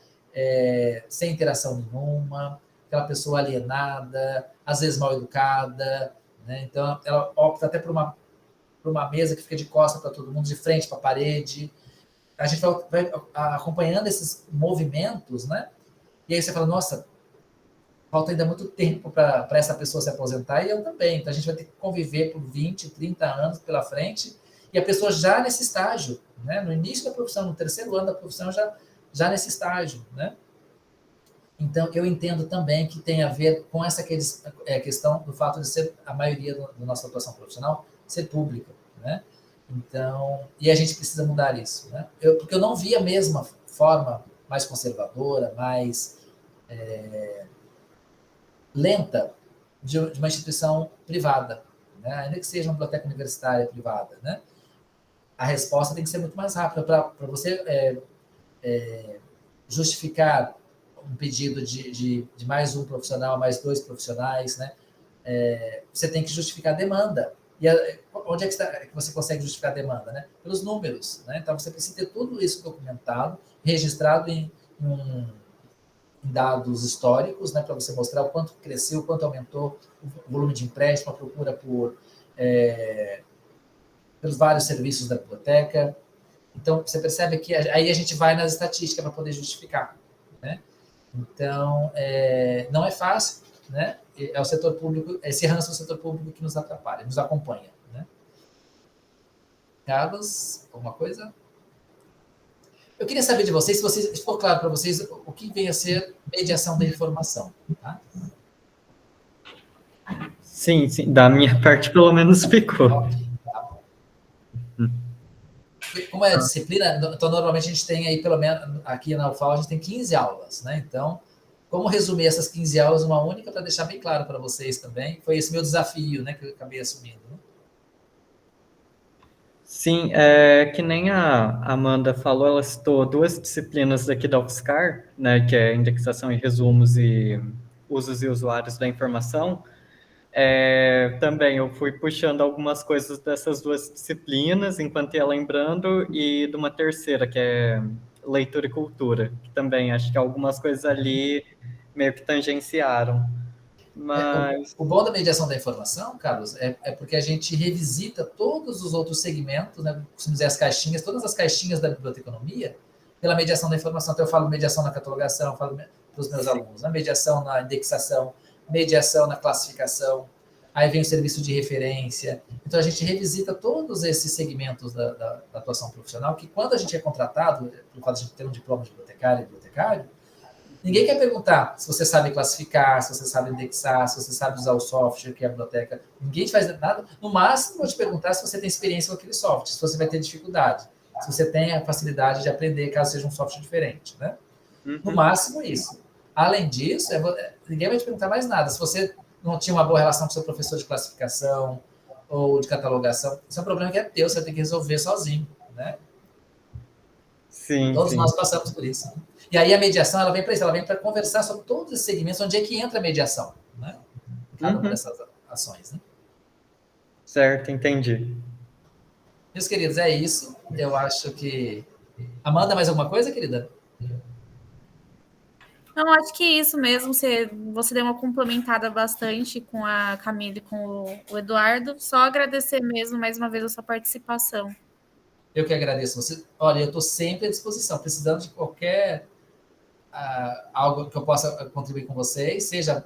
sem interação nenhuma, aquela pessoa alienada, às vezes mal educada, né? Então ela opta até por uma mesa que fica de costas para todo mundo, de frente para a parede. A gente vai acompanhando esses movimentos, né? E aí você fala, nossa, falta ainda muito tempo para essa pessoa se aposentar e eu também. Então a gente vai ter que conviver por 20, 30 anos pela frente e a pessoa já nesse estágio, né? No início da profissão, no terceiro ano da profissão, já nesse estágio, né? Então eu entendo também que tem a ver com essa questão do fato de ser a maioria da nossa atuação profissional ser pública, né? Então, e a gente precisa mudar isso, né? Porque eu não vi a mesma forma mais conservadora, mais lenta de uma instituição privada, né? Ainda que seja uma biblioteca universitária privada, né? A resposta tem que ser muito mais rápida para você justificar um pedido de mais um profissional, mais 2 profissionais, né? Você tem que justificar a demanda. E onde é que você consegue justificar a demanda, né? Pelos números, né? Então você precisa ter tudo isso documentado, registrado em dados históricos, né, para você mostrar o quanto cresceu, o quanto aumentou o volume de empréstimo, a procura pelos vários serviços da biblioteca. Então, você percebe que aí a gente vai nas estatísticas para poder justificar, né? Então, não é fácil, né? É o setor público, esse ranço do setor público que nos atrapalha, nos acompanha, né? Carlos, alguma coisa? Eu queria saber de vocês, se ficou claro para vocês o que vem a ser mediação da informação, tá? Sim, sim, da minha parte pelo menos ficou. Ok, tá bom. Como é a disciplina, então normalmente a gente tem aí, pelo menos aqui na UFAL, a gente tem 15 aulas, né? Então, como resumir essas 15 aulas uma única para deixar bem claro para vocês também? Foi esse meu desafio, né, que eu acabei assumindo, né? Sim, que nem a Amanda falou, ela citou 2 disciplinas daqui da UFSCar, né, que é indexação e resumos e usos e usuários da informação. Também eu fui puxando algumas coisas dessas 2 disciplinas, enquanto ia lembrando, e de uma terceira, que é leitura e cultura, que também acho que algumas coisas ali meio que tangenciaram. Mas, O bom da mediação da informação, Carlos, é porque a gente revisita todos os outros segmentos, né, costumamos dizer as caixinhas, todas as caixinhas da biblioteconomia, pela mediação da informação. Então, eu falo mediação na catalogação, eu falo para os meus alunos, né, mediação na indexação, mediação na classificação, aí vem o serviço de referência. Então, a gente revisita todos esses segmentos da atuação profissional, que quando a gente é contratado, por causa de ter um diploma de bibliotecário e bibliotecário, ninguém quer perguntar se você sabe classificar, se você sabe indexar, se você sabe usar o software que é a biblioteca. Ninguém te faz nada. No máximo, vou te perguntar se você tem experiência com aquele software, se você vai ter dificuldade, se você tem a facilidade de aprender, caso seja um software diferente, né? No máximo, isso. Além disso, ninguém vai te perguntar mais nada. Se você não tinha uma boa relação com seu professor de classificação ou de catalogação, isso é um problema que é teu, você tem que resolver sozinho, né? sim, Todos sim. nós passamos por isso. E aí a mediação, ela vem para isso, ela vem para conversar sobre todos esses segmentos, onde é que entra a mediação, né? Cada uma dessas ações, né? Certo, entendi. Meus queridos, é isso. Eu acho que... Amanda, mais alguma coisa, querida? Não, acho que é isso mesmo. Você deu uma complementada bastante com a Camila e com o Eduardo. Só agradecer mesmo mais uma vez a sua participação. Eu que agradeço você. Olha, eu estou sempre à disposição, precisando de qualquer algo que eu possa contribuir com vocês, seja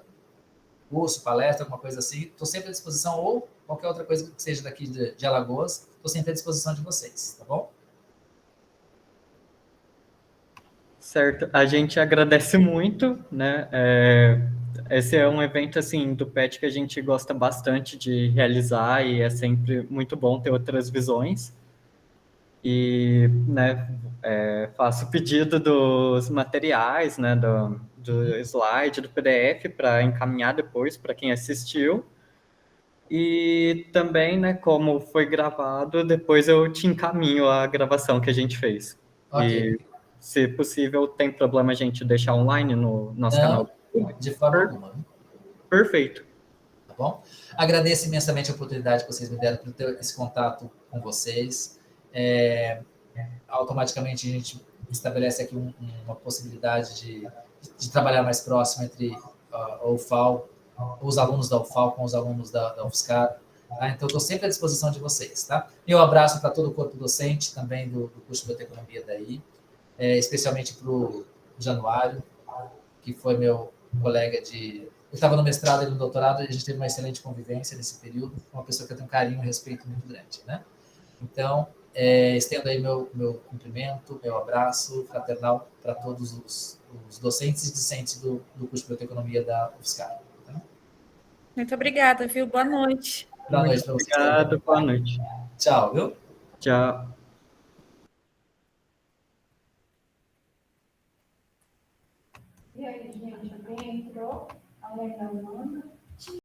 curso, palestra, alguma coisa assim, estou sempre à disposição, ou qualquer outra coisa que seja daqui de Alagoas, estou sempre à disposição de vocês, tá bom? Certo, a gente agradece muito, né? Esse é um evento assim do PET que a gente gosta bastante de realizar e é sempre muito bom ter outras visões. e, né, faço pedido dos materiais, né, do slide, do PDF, para encaminhar depois para quem assistiu. E também, né, como foi gravado, depois eu te encaminho a gravação que a gente fez. Ok. E, se possível, tem problema a gente deixar online no nosso canal Não, do YouTube? de forma alguma. Perfeito. Tá bom? Agradeço imensamente a oportunidade que vocês me deram por ter esse contato com vocês. Automaticamente a gente estabelece aqui uma possibilidade de trabalhar mais próximo entre a UFAL, os alunos da UFAL com os alunos da UFSCar. Tá? Então, estou sempre à disposição de vocês. Tá? Meu abraço para todo o corpo docente também do curso de Biotecnologia daí, especialmente para o Januário, que foi meu colega de... Eu estava no mestrado e no doutorado, e a gente teve uma excelente convivência nesse período, uma pessoa que eu tenho um carinho e um respeito muito grande. Né? Então, estendo aí meu cumprimento, meu abraço fraternal para todos os docentes e discentes do curso de Biotecnologia da UFSCar. Tá? Muito obrigada, viu? Boa noite. Boa Muito noite para vocês também. obrigado, boa noite. Tchau, viu? Tchau. E aí, gente, alguém entrou? Alguém tá falando?